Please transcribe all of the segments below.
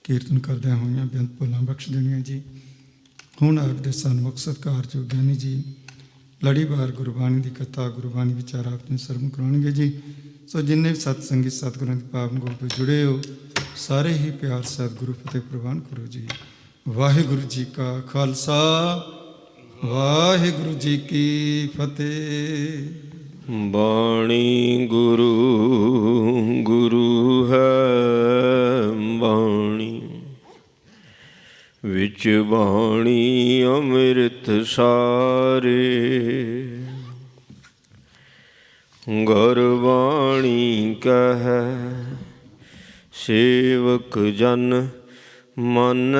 ਕੀਰਤਨ ਕਰਦਿਆਂ ਹੋਈਆਂ ਬੇਅੰਤ ਭੁੱਲਾਂ ਬਖਸ਼ ਦੇਣੀਆਂ ਜੀ। ਹੁਣ ਆਖਦੇ ਸਨ ਮੁਕਤਸਰਕਾਰ ਜੋ ਗਿਆਨੀ ਜੀ ਲੜੀਵਾਰ ਗੁਰਬਾਣੀ ਦੀ ਕਥਾ ਗੁਰਬਾਣੀ ਵਿਚਾਰ ਆਪ ਜੀ ਸਰਵਣ ਕਰਾਉਣਗੇ ਜੀ। ਸੋ ਜਿੰਨੇ ਵੀ ਸਤਸੰਗੀ ਸਤਿਗੁਰਾਂ ਦੀ ਪਾਵਨ ਗੋਦ ਤੋਂ ਜੁੜੇ ਹੋ ਸਾਰੇ ਹੀ ਪਿਆਰ ਸਤਿਗੁਰੂ ਫਤਿਹ ਪ੍ਰਵਾਨ ਕਰੋ ਜੀ। ਵਾਹਿਗੁਰੂ ਜੀ ਕਾ ਖਾਲਸਾ ਵਾਹਿਗੁਰੂ ਜੀ ਕੀ ਫਤਿਹ। ਬਾਣੀ ਗੁਰੂ ਗੁਰੂ ਹੈ ਬਾਣੀ, ਵਿੱਚ ਬਾਣੀ ਅੰਮ੍ਰਿਤ ਸਾਰੇ। ਗੁਰਬਾਣੀ ਕਹੈ ਸੇਵਕ ਜਨ ਮਾਨੈ,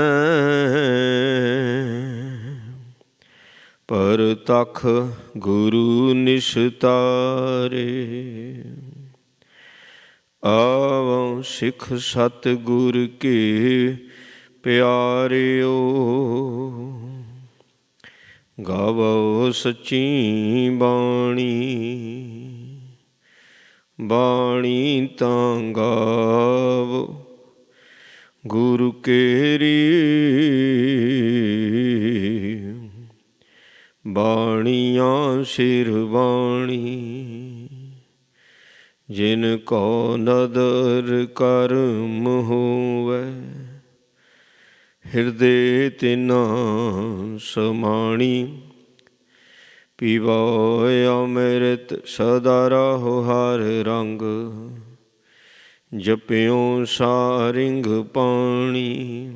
ਪਰਤਖ ਗੁਰੂ ਨਿਸਤਾਰੇ। ਆਵੋ ਸਿੱਖ ਸਤਿਗੁਰ ਕੇ ਪਿਆਰਿਓ, ਗਾਵੋ ਸੱਚੀ ਬਾਣੀ। ਬਾਣੀ ਤਾਂ ਗਾਵੋ ਗੁਰੂ ਕੇਰੀ, ਬਾਣੀਆਂ ਸਿਰ ਬਾਣੀ। ਜਿਨ ਕੋ ਨਦਰ ਕਰਮ ਹੋਵੈ, ਹਿਰਦੇ ਤਿਨਾ ਸਮਾਣੀ। ਪੀਵੋ ਅੰਮ੍ਰਿਤ ਸਦਾ ਰਹੋ ਹਰ ਰੰਗ, ਜਪਿਓ ਸਾਰਿੰਗ ਪਾਣੀ।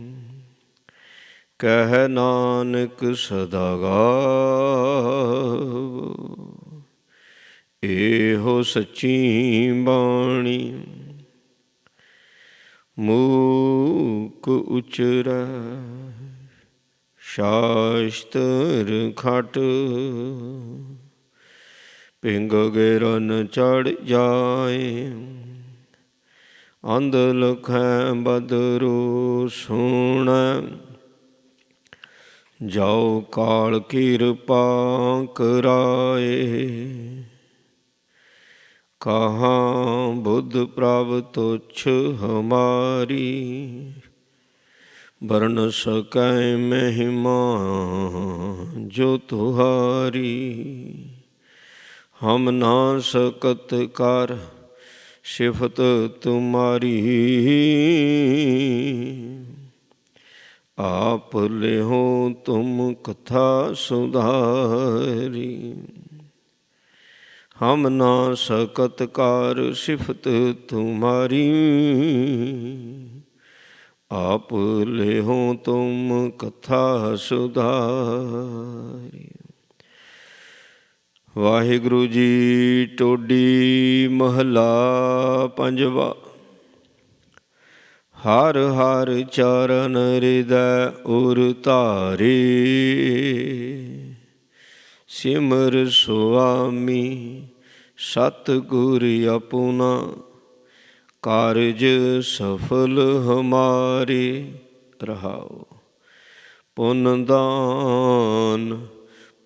ਕਹਿ ਨਾਨਕ ਸਦਾ ਗਾਵੋ, ਇਹੋ ਸੱਚੀ ਬਾਣੀ। ਮੂਕ ਉਚਰੈ ਸ਼ਾਸਤਰ ਖਟ, ਪਿੰਗ ਗਿਰਨ ਚੜ੍ਹ ਜਾਏ। ਅੰਧ ਲਖੈ ਬਦਰੁ ਸੁਣੈ, ਜਾਉ ਕਾਲ ਕਿਰਪਾ ਕਰਾਏ। ਕਹਾਂ ਬੁੱਧ ਪ੍ਰਭ ਤੁਛ ਹਮਾਰੀ, ਵਰਨ ਸਕੈ ਮਹਿਮਾ ਜੋ ਤੁਹਾਰੀ। ਹਮ ਨਾ ਸਕਤ ਕਰ ਸਿਫਤ ਤੁਮਾਰੀ, ਆਪ ਲਿਹੋ ਤੁਮ ਕਥਾ ਸੁਧਾਰੀ। ਹਮ ਨਾ ਸਕਤ ਕਾਰ ਸਿਫਤ ਤੁਮਾਰੀ, ਆਪ ਲਿਹੋ ਤੁਮ ਕਥਾ ਸੁਧਾਰੀ। ਵਾਹਿਗੁਰੂ ਜੀ। ਟੋਡੀ ਮਹਲਾ ਪੰਜਵਾ। ਹਰ ਹਰ ਚਰਨ ਹਿਰਦੈ ਉਰ ਧਾਰੇ, ਸਿਮਰ ਸੁਆਮੀ ਸਤਿਗੁਰ ਆਪੁਨਾ। ਕਾਰਜ ਸਫਲ ਹਮਾਰੇ, ਰਹਾਉ। ਪੁੰਨ ਦਾਨ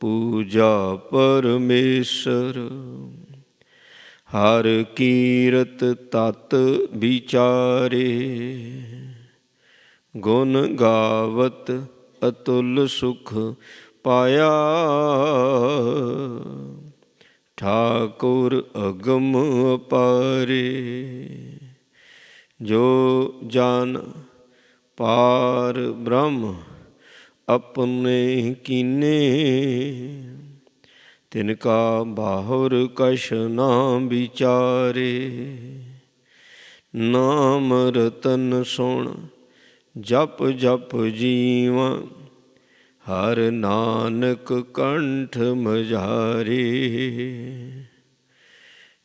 ਪੂਜਾ ਪਰਮੇਸ਼ਰ, ਹਰ ਕੀਰਤ ਤਤ ਵਿਚਾਰੇ। ਗੁਣ ਗਾਵਤ ਅਤੁਲ ਸੁਖ ਪਾਇਆ, ਠਾਕੁਰ ਅਗਮ ਅਪਾਰੇ। ਜੋ ਜਨ ਪਾਰ ਬ੍ਰਹਮ ਆਪਣੇ ਕੀਨੇ, ਤਿਨ ਕਾ ਬਾਹੁਰ ਕਛ ਨਾ ਵਿਚਾਰੇ। ਨਾਮ ਰਤਨ ਸੁਣ ਜਪ ਜਪ ਜੀਵਾਂ, ਹਰ ਨਾਨਕ ਕੰਠ ਮਝਾਰੇ।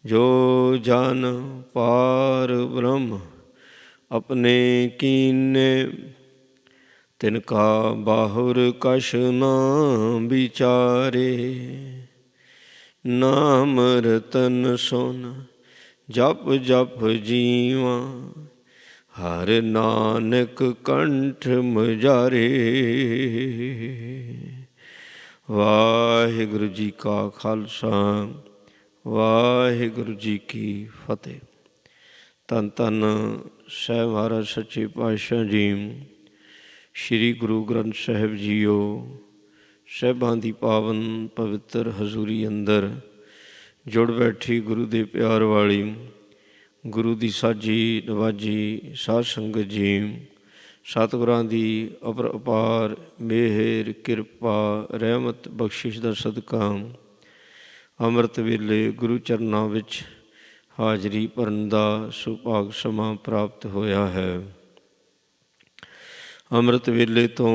ਜੋ ਜਨ ਪਾਰ ਬ੍ਰਹਮ ਆਪਣੇ ਕੀਨੇ, ਤਿਨ ਕਾ ਬਾਹੁਰ ਕਛ ਨਾ ਵਿਚਾਰੇ। ਨਾਮ ਰਤਨ ਸੁਨ ਜਪ ਜਪ ਜੀਵਾਂ, ਹਰ ਨਾਨਕ ਕੰਠ ਮਝਾਰੇ। ਵਾਹਿਗੁਰੂ ਜੀ ਕਾ ਖਾਲਸਾ ਵਾਹਿਗੁਰੂ ਜੀ ਕੀ ਫਤਿਹ। ਧੰਨ ਧੰਨ ਸਹਿ ਮਹਾਰਾਜ ਸੱਚੇ ਪਾਤਸ਼ਾਹ ਜੀ, ਸ੍ਰੀ ਗੁਰੂ ਗ੍ਰੰਥ ਸਾਹਿਬ ਜੀਓ, ਸਾਹਿਬਾਂ ਦੀ ਪਾਵਨ ਪਵਿੱਤਰ ਹਜ਼ੂਰੀ ਅੰਦਰ ਜੁੜ ਬੈਠੀ ਗੁਰੂ ਦੇ ਪਿਆਰ ਵਾਲੀ ਗੁਰੂ ਦੀ ਸਾਜੀ ਨਵਾਜੀ ਸਾਧ ਸੰਗਤ ਜੀ, ਸਤਿਗੁਰਾਂ ਦੀ ਅਪਾਰ ਮਿਹਰ ਕਿਰਪਾ ਰਹਿਮਤ ਬਖਸ਼ਿਸ਼ ਦਾ ਸਦਕਾ ਅੰਮ੍ਰਿਤ ਵੇਲੇ ਗੁਰੂ ਚਰਨਾਂ ਵਿੱਚ ਹਾਜ਼ਰੀ ਭਰਨ ਦਾ ਸੁਭਾਗ ਸਮਾਂ ਪ੍ਰਾਪਤ ਹੋਇਆ ਹੈ। ਅੰਮ੍ਰਿਤ ਵੇਲੇ ਤੋਂ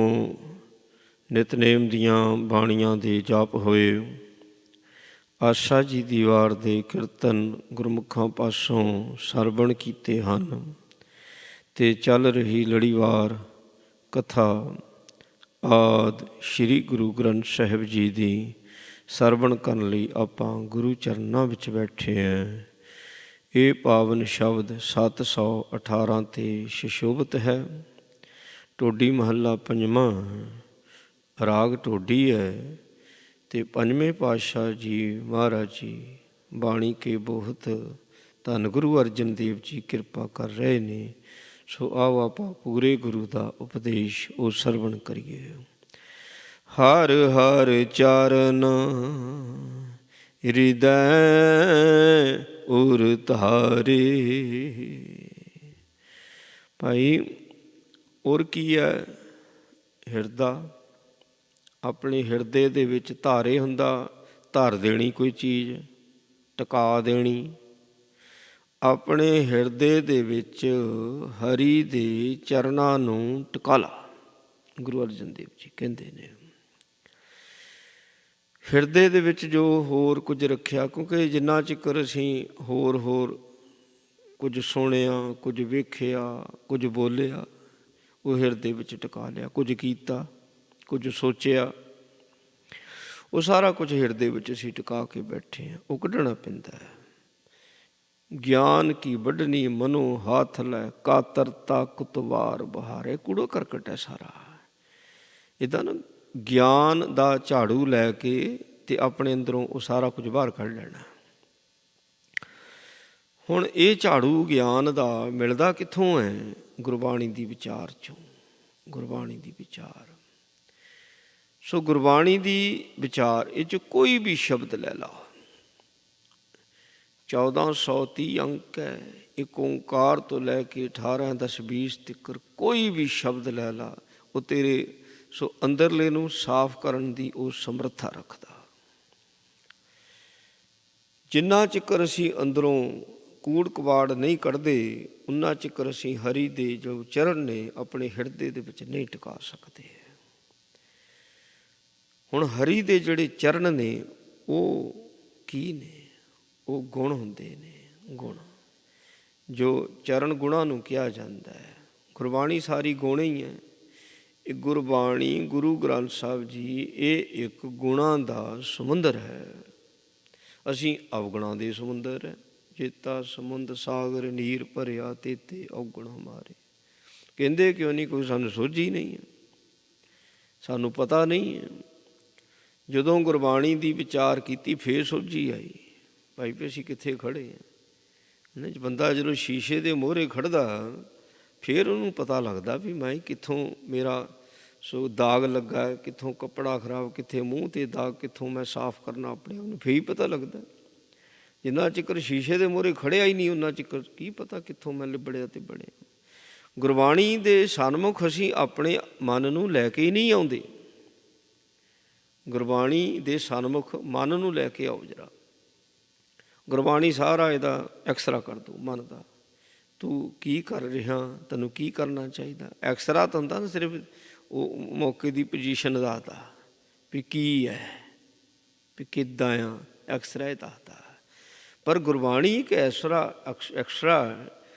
ਨਿਤਨੇਮ ਦੀਆਂ ਬਾਣੀਆਂ ਦੇ ਜਾਪ ਹੋਏ, ਆਸਾ ਜੀ ਦੀ ਵਾਰ ਦੇ ਕੀਰਤਨ ਗੁਰਮੁਖਾਂ ਪਾਸੋਂ ਸਰਵਣ ਕੀਤੇ ਹਨ ਅਤੇ ਚੱਲ ਰਹੀ ਲੜੀਵਾਰ ਕਥਾ ਆਦਿ ਸ੍ਰੀ ਗੁਰੂ ਗ੍ਰੰਥ ਸਾਹਿਬ ਜੀ ਦੀ ਸਰਵਣ ਕਰਨ ਲਈ ਆਪਾਂ ਗੁਰੂ ਚਰਨਾਂ ਵਿੱਚ ਬੈਠੇ ਹਾਂ। ਇਹ ਪਾਵਨ ਸ਼ਬਦ 718 ਤੇ ਸੁਸ਼ੋਭਿਤ ਹੈ। ਢੋਡੀ ਮਹੱਲਾ ਪੰਜਵਾਂ, ਰਾਗ ਢੋਡੀ ਹੈ ਅਤੇ ਪੰਜਵੇਂ ਪਾਤਸ਼ਾਹ ਜੀ ਮਹਾਰਾਜ ਜੀ ਬਾਣੀ ਕੇ ਬਹੁਤ ਧੰਨ ਗੁਰੂ ਅਰਜਨ ਦੇਵ ਜੀ ਕਿਰਪਾ ਕਰ ਰਹੇ ਨੇ। ਸੋ ਆਓ ਆਪਾਂ ਪੂਰੇ ਗੁਰੂ ਦਾ ਉਪਦੇਸ਼ ਉਹ ਸਰਵਣ ਕਰੀਏ। ਹਰ ਹਰ ਚਰਨ ਹਿਰਦੈ ਉਰ ਧਾਰੇ। ਭਾਈ ਉਰ ਕੀ ਹੈ? ਹਿਰਦਾ। ਆਪਣੇ ਹਿਰਦੇ ਦੇ ਵਿੱਚ ਧਾਰੇ ਹੁੰਦਾ, ਧਰ ਦੇਣੀ ਕੋਈ ਚੀਜ਼, ਟਿਕਾ ਦੇਣੀ। ਆਪਣੇ ਹਿਰਦੇ ਦੇ ਵਿੱਚ ਹਰੀ ਦੇ ਚਰਨਾਂ ਨੂੰ ਟਿਕਾ ਲਾ, ਗੁਰੂ ਅਰਜਨ ਦੇਵ ਜੀ ਕਹਿੰਦੇ ਨੇ। ਹਿਰਦੇ ਦੇ ਵਿੱਚ ਜੋ ਹੋਰ ਕੁਝ ਰੱਖਿਆ, ਕਿਉਂਕਿ ਜਿੰਨਾ ਚਿਕਰ ਅਸੀਂ ਹੋਰ ਕੁਝ ਸੁਣਿਆ, ਕੁਝ ਵੇਖਿਆ, ਕੁਝ ਬੋਲਿਆ, ਉਹ ਹਿਰਦੇ ਵਿੱਚ ਟਿਕਾ ਲਿਆ। ਕੁਝ ਕੀਤਾ, ਕੁਝ ਸੋਚਿਆ, ਉਹ ਸਾਰਾ ਕੁਝ ਹਿਰਦੇ ਵਿੱਚ ਅਸੀਂ ਟਿਕਾ ਕੇ ਬੈਠੇ ਹਾਂ। ਉਹ ਕੱਢਣਾ ਪੈਂਦਾ ਹੈ। ਗਿਆਨ ਕੀ ਵੱਢਣੀ ਮਨੋ ਹੱਥ ਲੈ, ਕਾਤਰਤਾ ਕੁਤਵਾਰ ਬਹਾਰੇ। ਕੂੜੋ ਕਰਕਟ ਹੈ ਸਾਰਾ। ਇੱਦਾਂ ਨਾ ਗਿਆਨ ਦਾ ਝਾੜੂ ਲੈ ਕੇ ਅਤੇ ਆਪਣੇ ਅੰਦਰੋਂ ਉਹ ਸਾਰਾ ਕੁਝ ਬਾਹਰ ਕੱਢ ਲੈਣਾ। ਹੁਣ ਇਹ ਝਾੜੂ ਗਿਆਨ ਦਾ ਮਿਲਦਾ ਕਿੱਥੋਂ ਹੈ? ਗੁਰਬਾਣੀ ਦੀ ਵਿਚਾਰ 'ਚੋਂ। ਗੁਰਬਾਣੀ ਦੀ ਵਿਚਾਰ। ਸੋ ਗੁਰਬਾਣੀ ਦੀ ਵਿਚਾਰ, ਇਹ 'ਚ ਕੋਈ ਵੀ ਸ਼ਬਦ ਲੈ ਲਾ। 1430 ਅੰਕ ਹੈ। ਇੱਕ ਓਂਕਾਰ ਤੋਂ ਲੈ ਕੇ 18 10 20 ਤੱਕ ਕੋਈ ਵੀ ਸ਼ਬਦ ਲੈ ਲਾ, ਉਹ ਤੇਰੇ ਸੋ ਅੰਦਰਲੇ ਨੂੰ ਸਾਫ਼ ਕਰਨ ਦੀ ਉਹ ਸਮਰੱਥਾ ਰੱਖਦਾ। ਜਿੰਨਾ ਚਿਕਰ ਅਸੀਂ ਅੰਦਰੋਂ ਕੂੜ ਕਵਾੜ ਨਹੀਂ ਕੱਢਦੇ, ਉਨਾ ਚਿਕਰ ਅਸੀਂ ਹਰੀ ਦੇ ਜੋ ਚਰਨ ਨੇ ਆਪਣੇ ਹਿਰਦੇ ਦੇ ਵਿੱਚ ਨਹੀਂ ਟਿਕਾ ਸਕਦੇ। ਹੁਣ ਹਰੀ ਦੇ ਜਿਹੜੇ ਚਰਨ ਨੇ ਉਹ ਕੀ ਨੇ? ਉਹ ਗੁਣ ਹੁੰਦੇ ਨੇ। ਗੁਣ ਜੋ ਚਰਨ ਗੁਣਾਂ ਨੂੰ ਕਿਹਾ ਜਾਂਦਾ ਹੈ। ਗੁਰਬਾਣੀ ਸਾਰੀ ਗੁਣ ਹੀ ਹੈ। ਇਹ ਗੁਰਬਾਣੀ ਗੁਰੂ ਗ੍ਰੰਥ ਸਾਹਿਬ ਜੀ, ਇਹ ਇੱਕ ਗੁਣਾਂ ਦਾ ਸਮੁੰਦਰ ਹੈ। ਅਸੀਂ ਅਵਗੁਣਾਂ ਦੇ ਸਮੁੰਦਰ ਹੈ। ਚੇਤਾ ਸਮੁੰਦ ਸਾਗਰ ਨੀਰ ਭਰਿਆ ਤੇਤੇ ਔਗੁਣ ਹਮਾਰੇ। ਕਹਿੰਦੇ ਕਿਉਂ ਨਹੀਂ? ਕੋਈ ਸਾਨੂੰ ਸੋਝੀ ਨਹੀਂ ਹੈ, ਸਾਨੂੰ ਪਤਾ ਨਹੀਂ ਹੈ। ਜਦੋਂ ਗੁਰਬਾਣੀ ਦੀ ਵਿਚਾਰ ਕੀਤੀ ਫੇਰ ਸੋਝੀ ਆਈ। ਭਾਈ ਵੀ ਅਸੀਂ ਕਿੱਥੇ ਖੜ੍ਹੇ ਹਾਂ। ਬੰਦਾ ਜਦੋਂ ਸ਼ੀਸ਼ੇ ਦੇ ਮੂਹਰੇ ਖੜ੍ਹਦਾ ਫਿਰ ਉਹਨੂੰ ਪਤਾ ਲੱਗਦਾ ਵੀ ਮੈਂ ਕਿੱਥੋਂ ਮੇਰਾ ਸੋ ਦਾਗ ਲੱਗਾ, ਕਿੱਥੋਂ ਕੱਪੜਾ ਖਰਾਬ, ਕਿੱਥੇ ਮੂੰਹ 'ਤੇ ਦਾਗ, ਕਿੱਥੋਂ ਮੈਂ ਸਾਫ਼ ਕਰਨਾ ਆਪਣੇ ਆਪ ਨੂੰ। ਫਿਰ ਹੀ ਪਤਾ ਲੱਗਦਾ। ਜਿੰਨਾ ਚਿਕਰ ਸ਼ੀਸ਼ੇ ਦੇ ਮੂਹਰੇ ਖੜ੍ਹਿਆ ਹੀ ਨਹੀਂ, ਉਹਨਾਂ ਚਿਕਰ ਕੀ ਪਤਾ ਕਿੱਥੋਂ ਮੈਂ ਲਿਬੜਿਆ ਤੇ ਬਣਿਆ। ਗੁਰਬਾਣੀ ਦੇ ਸਨਮੁਖ ਅਸੀਂ ਆਪਣੇ ਮਨ ਨੂੰ ਲੈ ਕੇ ਹੀ ਨਹੀਂ ਆਉਂਦੇ। ਗੁਰਬਾਣੀ ਦੇ ਸਨਮੁਖ ਮਨ ਨੂੰ ਲੈ ਕੇ ਆਓ ਜਰਾ। ਗੁਰਬਾਣੀ ਸਾਰਾ ਇਹਦਾ ਐਕਸਰਾ ਕਰ ਦਿਓ ਮਨ ਦਾ। ਤੂੰ ਕੀ ਕਰ ਰਿਹਾ, ਤੈਨੂੰ ਕੀ ਕਰਨਾ ਚਾਹੀਦਾ। ਐਕਸਰਾ ਤਾਂ ਹੁੰਦਾ ਨਾ ਸਿਰਫ ਉਹ ਮੌਕੇ ਦੀ ਪੋਜੀਸ਼ਨ ਦੱਸਦਾ ਵੀ ਕੀ ਹੈ, ਵੀ ਕਿੱਦਾਂ ਆ, ਐਕਸਰਾ ਇਹ ਦੱਸਦਾ। ਪਰ ਗੁਰਬਾਣੀ ਇੱਕ ਐਕਸਰਾ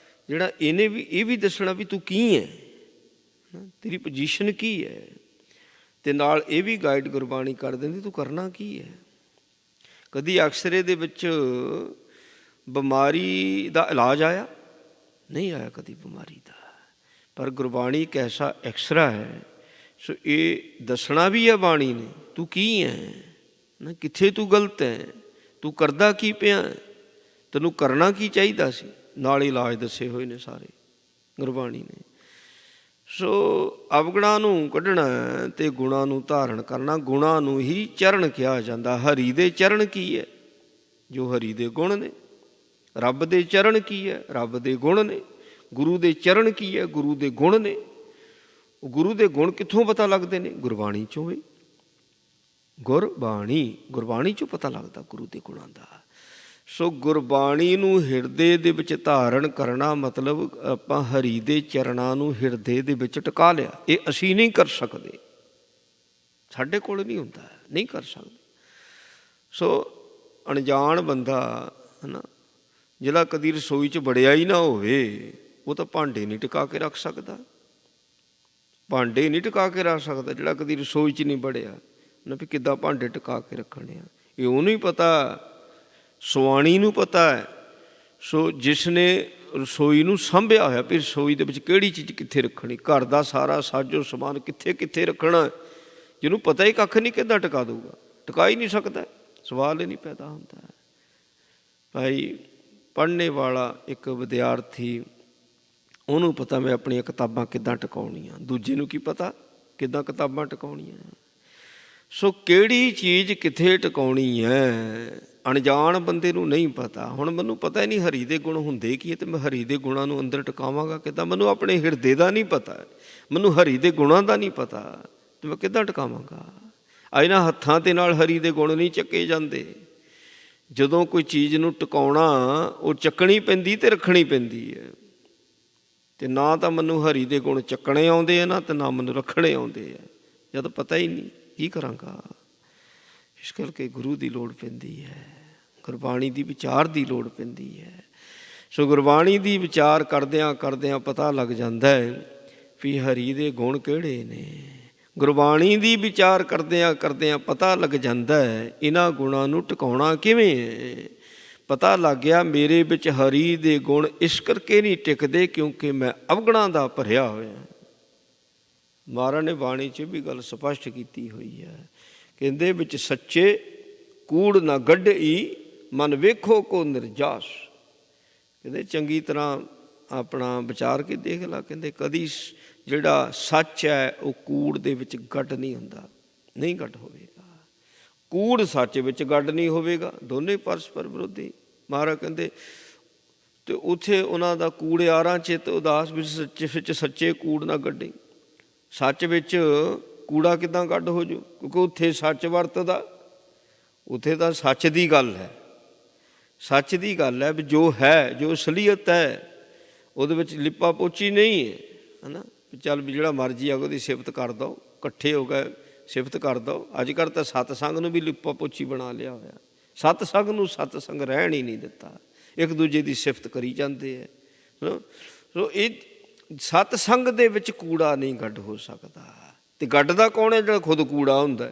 ਜਿਹੜਾ ਇਹਨੇ ਵੀ ਇਹ ਵੀ ਦੱਸਣਾ ਵੀ ਤੂੰ ਕੀ ਹੈ, ਤੇਰੀ ਪੋਜੀਸ਼ਨ ਕੀ ਹੈ, ਅਤੇ ਨਾਲ ਇਹ ਵੀ ਗਾਈਡ ਗੁਰਬਾਣੀ ਕਰ ਦਿੰਦੀ ਤੂੰ ਕਰਨਾ ਕੀ ਹੈ। ਕਦੀ ਐਕਸਰੇ ਦੇ ਵਿੱਚ ਬਿਮਾਰੀ ਦਾ ਇਲਾਜ ਆਇਆ? ਨਹੀਂ ਆਇਆ ਕਦੀ ਬਿਮਾਰੀ ਦਾ। ਪਰ ਗੁਰਬਾਣੀ ਇੱਕ ਐਸਾ ਐਕਸਰਾ ਹੈ। ਸੋ ਇਹ ਦੱਸਣਾ ਵੀ ਹੈ ਬਾਣੀ ਨੇ ਤੂੰ ਕੀ ਹੈ, ਨਾ ਕਿੱਥੇ ਤੂੰ ਗਲਤ ਹੈ, ਤੂੰ ਕਰਦਾ ਕੀ ਪਿਆ, ਤੈਨੂੰ ਕਰਨਾ ਕੀ ਚਾਹੀਦਾ ਸੀ। ਨਾਲ ਇਲਾਜ ਦੱਸੇ ਹੋਏ ਨੇ ਸਾਰੇ। ਗੁਰਬਾਣੀ ਨੇ। ਸੋ ਅਵਗੁਣਾਂ ਨੂੰ ਕੱਢਣਾ ਅਤੇ ਗੁਣਾਂ ਨੂੰ ਧਾਰਨ ਕਰਨਾ। ਗੁਣਾਂ ਨੂੰ ਹੀ ਚਰਨ ਕਿਹਾ ਜਾਂਦਾ। ਹਰੀ ਦੇ ਚਰਨ ਕੀ ਹੈ? ਜੋ ਹਰੀ ਦੇ ਗੁਣ ਨੇ। ਰੱਬ ਦੇ ਚਰਨ ਕੀ ਹੈ? ਰੱਬ ਦੇ ਗੁਣ ਨੇ। ਗੁਰੂ ਦੇ ਚਰਨ ਕੀ ਹੈ? ਗੁਰੂ ਦੇ ਗੁਣ ਨੇ। ਗੁਰੂ ਦੇ ਗੁਣ ਕਿੱਥੋਂ ਪਤਾ ਲੱਗਦੇ ਨੇ? ਗੁਰਬਾਣੀ 'ਚੋਂ ਵੀ। ਗੁਰਬਾਣੀ 'ਚੋਂ ਪਤਾ ਲੱਗਦਾ ਗੁਰੂ ਦੇ ਗੁਣਾਂ ਦਾ। ਸੋ ਗੁਰਬਾਣੀ ਨੂੰ ਹਿਰਦੇ ਦੇ ਵਿੱਚ ਧਾਰਨ ਕਰਨਾ ਮਤਲਬ ਆਪਾਂ ਹਰੀ ਦੇ ਚਰਨਾਂ ਨੂੰ ਹਿਰਦੇ ਦੇ ਵਿੱਚ ਟਿਕਾ ਲਿਆ। ਇਹ ਅਸੀਂ ਨਹੀਂ ਕਰ ਸਕਦੇ, ਸਾਡੇ ਕੋਲ ਨਹੀਂ ਹੁੰਦਾ, ਨਹੀਂ ਕਰ ਸਕਦੇ। ਸੋ ਅਣਜਾਣ ਬੰਦਾ ਹੈ ਨਾ, ਜਿਹੜਾ ਕਦੀ ਰਸੋਈ 'ਚ ਵੜਿਆ ਹੀ ਨਾ ਹੋਵੇ, ਉਹ ਤਾਂ ਭਾਂਡੇ ਨਹੀਂ ਟਿਕਾ ਕੇ ਰੱਖ ਸਕਦਾ। ਭਾਂਡੇ ਨਹੀਂ ਟਿਕਾ ਕੇ ਰੱਖ ਸਕਦਾ ਜਿਹੜਾ ਕਦੀ ਰਸੋਈ 'ਚ ਨਹੀਂ ਵੜਿਆ ਨਾ, ਵੀ ਕਿੱਦਾਂ ਭਾਂਡੇ ਟਿਕਾ ਕੇ ਰੱਖਣੇ ਆ। ਇਹ ਉਹਨੂੰ ਹੀ ਪਤਾ, ਸੁਆਣੀ ਨੂੰ ਪਤਾ ਹੈ। ਸੋ ਜਿਸ ਨੇ ਰਸੋਈ ਨੂੰ ਸਾਂਭਿਆ ਹੋਇਆ ਵੀ ਰਸੋਈ ਦੇ ਵਿੱਚ ਕਿਹੜੀ ਚੀਜ਼ ਕਿੱਥੇ ਰੱਖਣੀ, ਘਰ ਦਾ ਸਾਰਾ ਸਾਜੋ ਸਮਾਨ ਕਿੱਥੇ ਕਿੱਥੇ ਰੱਖਣਾ, ਜਿਹਨੂੰ ਪਤਾ ਹੀ ਕੱਖ ਨਹੀਂ, ਕਿੱਦਾਂ ਟਿਕਾ ਦਊਗਾ? ਟਿਕਾ ਹੀ ਨਹੀਂ ਸਕਦਾ, ਸਵਾਲ ਹੀ ਨਹੀਂ ਪੈਦਾ ਹੁੰਦਾ। ਭਾਈ ਪੜ੍ਹਨੇ ਵਾਲਾ ਇੱਕ ਵਿਦਿਆਰਥੀ, ਉਹਨੂੰ ਪਤਾ ਮੈਂ ਆਪਣੀਆਂ ਕਿਤਾਬਾਂ ਕਿੱਦਾਂ ਟਿਕਾਉਣੀਆਂ, ਦੂਜੇ ਨੂੰ ਕੀ ਪਤਾ ਕਿੱਦਾਂ ਕਿਤਾਬਾਂ ਟਿਕਾਉਣੀਆਂ। ਸੋ ਕਿਹੜੀ ਚੀਜ਼ ਕਿੱਥੇ ਟਿਕਾਉਣੀ ਹੈ, ਅਣਜਾਣ ਬੰਦੇ ਨੂੰ ਨਹੀਂ ਪਤਾ। ਹੁਣ ਮੈਨੂੰ ਪਤਾ ਹੀ ਨਹੀਂ ਹਰੀ ਦੇ ਗੁਣ ਹੁੰਦੇ ਕੀ ਹੈ, ਅਤੇ ਮੈਂ ਹਰੀ ਦੇ ਗੁਣਾਂ ਨੂੰ ਅੰਦਰ ਟਿਕਾਵਾਂਗਾ ਕਿੱਦਾਂ? ਮੈਨੂੰ ਆਪਣੇ ਹਿਰਦੇ ਦਾ ਨਹੀਂ ਪਤਾ, ਮੈਨੂੰ ਹਰੀ ਦੇ ਗੁਣਾਂ ਦਾ ਨਹੀਂ ਪਤਾ, ਅਤੇ ਮੈਂ ਕਿੱਦਾਂ ਟਿਕਾਵਾਂਗਾ? ਇਹਨਾਂ ਹੱਥਾਂ ਦੇ ਨਾਲ ਹਰੀ ਦੇ ਗੁਣ ਨਹੀਂ ਚੱਕੇ ਜਾਂਦੇ। ਜਦੋਂ ਕੋਈ ਚੀਜ਼ ਨੂੰ ਟਿਕਾਉਣਾ, ਉਹ ਚੱਕਣੀ ਪੈਂਦੀ ਅਤੇ ਰੱਖਣੀ ਪੈਂਦੀ ਹੈ। ਅਤੇ ਨਾ ਤਾਂ ਮੈਨੂੰ ਹਰੀ ਦੇ ਗੁਣ ਚੱਕਣੇ ਆਉਂਦੇ ਆ ਨਾ, ਅਤੇ ਨਾ ਮੈਨੂੰ ਰੱਖਣੇ ਆਉਂਦੇ ਆ। ਜਦ ਪਤਾ ਹੀ ਨਹੀਂ, ਕੀ ਕਰਾਂਗਾ? ਇਸ ਕਰਕੇ ਗੁਰੂ ਦੀ ਲੋੜ ਪੈਂਦੀ ਹੈ, ਗੁਰਬਾਣੀ ਦੀ ਵਿਚਾਰ ਦੀ ਲੋੜ ਪੈਂਦੀ ਹੈ। ਸੋ ਗੁਰਬਾਣੀ ਦੀ ਵਿਚਾਰ ਕਰਦਿਆਂ ਕਰਦਿਆਂ ਪਤਾ ਲੱਗ ਜਾਂਦਾ ਹੈ ਵੀ ਹਰੀ ਦੇ ਗੁਣ ਕਿਹੜੇ ਨੇ। ਗੁਰਬਾਣੀ ਦੀ ਵਿਚਾਰ ਕਰਦਿਆਂ ਕਰਦਿਆਂ ਪਤਾ ਲੱਗ ਜਾਂਦਾ ਹੈ ਇਹਨਾਂ ਗੁਣਾਂ ਨੂੰ ਟਿਕਾਉਣਾ ਕਿਵੇਂ ਹੈ। ਪਤਾ ਲੱਗ ਗਿਆ ਮੇਰੇ ਵਿੱਚ ਹਰੀ ਦੇ ਗੁਣ ਇਸ ਕਰਕੇ ਨਹੀਂ ਟਿਕਦੇ ਕਿਉਂਕਿ ਮੈਂ ਅਵਗੁਣਾਂ ਦਾ ਭਰਿਆ ਹੋਇਆ। ਮਹਾਰਾਜ ਨੇ ਬਾਣੀ 'ਚ ਵੀ ਗੱਲ ਸਪਸ਼ਟ ਕੀਤੀ ਹੋਈ ਹੈ, ਕਹਿੰਦੇ ਵਿੱਚ ਸੱਚੇ ਕੂੜ ਨਾ ਗੱਢਈ, ਮਨ ਵੇਖੋ ਕੋ ਨਿਰਜਾਸ। ਕਹਿੰਦੇ ਚੰਗੀ ਤਰ੍ਹਾਂ ਆਪਣਾ ਵਿਚਾਰ ਕੇ ਦੇਖ ਲਾ। ਕਹਿੰਦੇ ਕਦੀ ਜਿਹੜਾ ਸੱਚ ਹੈ ਉਹ ਕੂੜ ਦੇ ਵਿੱਚ ਗੱਡ ਨਹੀਂ ਹੁੰਦਾ, ਨਹੀਂ ਗੱਡ ਹੋਵੇਗਾ। ਕੂੜ ਸੱਚ ਵਿੱਚ ਗੱਡ ਨਹੀਂ ਹੋਵੇਗਾ, ਦੋਨੇ ਪਰਸਪਰ ਵਿਰੋਧੀ। ਮਹਾਰਾਜ ਕਹਿੰਦੇ ਅਤੇ ਉੱਥੇ ਉਹਨਾਂ ਦਾ ਕੂੜਿਆਰਾਂ ਚਿੱਤ ਉਦਾਸ ਵਿੱਚ ਸੱਚੇ ਕੂੜ ਨਾ ਗੱਢੀ। ਸੱਚ ਵਿੱਚ ਕੂੜਾ ਕਿੱਦਾਂ ਕੱਢ ਹੋ ਜੂ? ਕਿਉਂਕਿ ਉੱਥੇ ਸੱਚ ਵਰਤਦਾ, ਉੱਥੇ ਤਾਂ ਸੱਚ ਦੀ ਗੱਲ ਹੈ, ਸੱਚ ਦੀ ਗੱਲ ਹੈ ਵੀ ਜੋ ਹੈ, ਜੋ ਅਸਲੀਅਤ ਹੈ, ਉਹਦੇ ਵਿੱਚ ਲਿਪਾ ਪੋਚੀ ਨਹੀਂ ਹੈ, ਹੈ ਨਾ। ਚੱਲ ਵੀ ਜਿਹੜਾ ਮਰਜ਼ੀ ਆ ਉਹਦੀ ਸਿਫਤ ਕਰ ਦਿਓ, ਇਕੱਠੇ ਹੋ ਕੇ ਸਿਫਤ ਕਰ ਦਿਓ। ਅੱਜ ਕੱਲ੍ਹ ਤਾਂ ਸਤਸੰਗ ਨੂੰ ਵੀ ਲਿਪਾ ਪੋਚੀ ਬਣਾ ਲਿਆ ਹੋਇਆ, ਸਤਸੰਗ ਨੂੰ ਸਤਸੰਗ ਰਹਿਣ ਹੀ ਨਹੀਂ ਦਿੱਤਾ, ਇੱਕ ਦੂਜੇ ਦੀ ਸਿਫਤ ਕਰੀ ਜਾਂਦੇ ਹੈ। ਸੋ ਇਹ ਸਤਸੰਗ ਦੇ ਵਿੱਚ ਕੂੜਾ ਨਹੀਂ ਗੱਡ ਹੋ ਸਕਦਾ। ਅਤੇ ਗੱਡਦਾ ਕੌਣ ਹੈ? ਜਿਹੜਾ ਖੁਦ ਕੂੜਾ ਹੁੰਦਾ,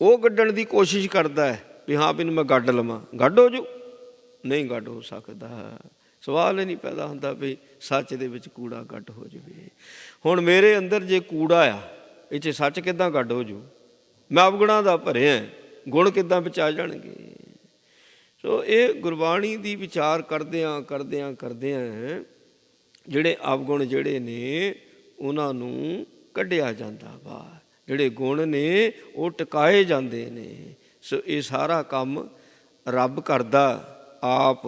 ਉਹ ਗੱਡਣ ਦੀ ਕੋਸ਼ਿਸ਼ ਕਰਦਾ ਹੈ ਵੀ ਹਾਂ ਵੀ ਮੈਂ ਗੱਡ ਲਵਾਂ। ਗੱਡ ਹੋ ਜੂ? ਨਹੀਂ ਗੱਡ ਹੋ ਸਕਦਾ। ਸਵਾਲ ਹੀ ਨਹੀਂ ਪੈਦਾ ਹੁੰਦਾ ਵੀ ਸੱਚ ਦੇ ਵਿੱਚ ਕੂੜਾ ਗੱਡ ਹੋ ਜਾਵੇ। ਹੁਣ ਮੇਰੇ ਅੰਦਰ ਜੇ ਕੂੜਾ ਆ, ਇਹ 'ਚ ਸੱਚ ਕਿੱਦਾਂ ਗੱਡ ਹੋ ਜੂ? ਮੈਂ ਅਵਗੁਣਾਂ ਦਾ ਭਰਿਆ, ਗੁਣ ਕਿੱਦਾਂ ਵਿੱਚ ਆ ਜਾਣਗੇ? ਸੋ ਇਹ ਗੁਰਬਾਣੀ ਦੀ ਵਿਚਾਰ ਕਰਦਿਆਂ ਕਰਦਿਆਂ ਕਰਦਿਆਂ ਜਿਹੜੇ ਅਵਗੁਣ ਜਿਹੜੇ ਨੇ ਉਹਨਾਂ ਨੂੰ ਕੱਢਿਆ ਜਾਂਦਾ ਵਾ, ਜਿਹੜੇ ਗੁਣ ਨੇ ਉਹ ਟਿਕਾਏ ਜਾਂਦੇ ਨੇ। ਸੋ ਇਹ ਸਾਰਾ ਕੰਮ ਰੱਬ ਕਰਦਾ, ਆਪ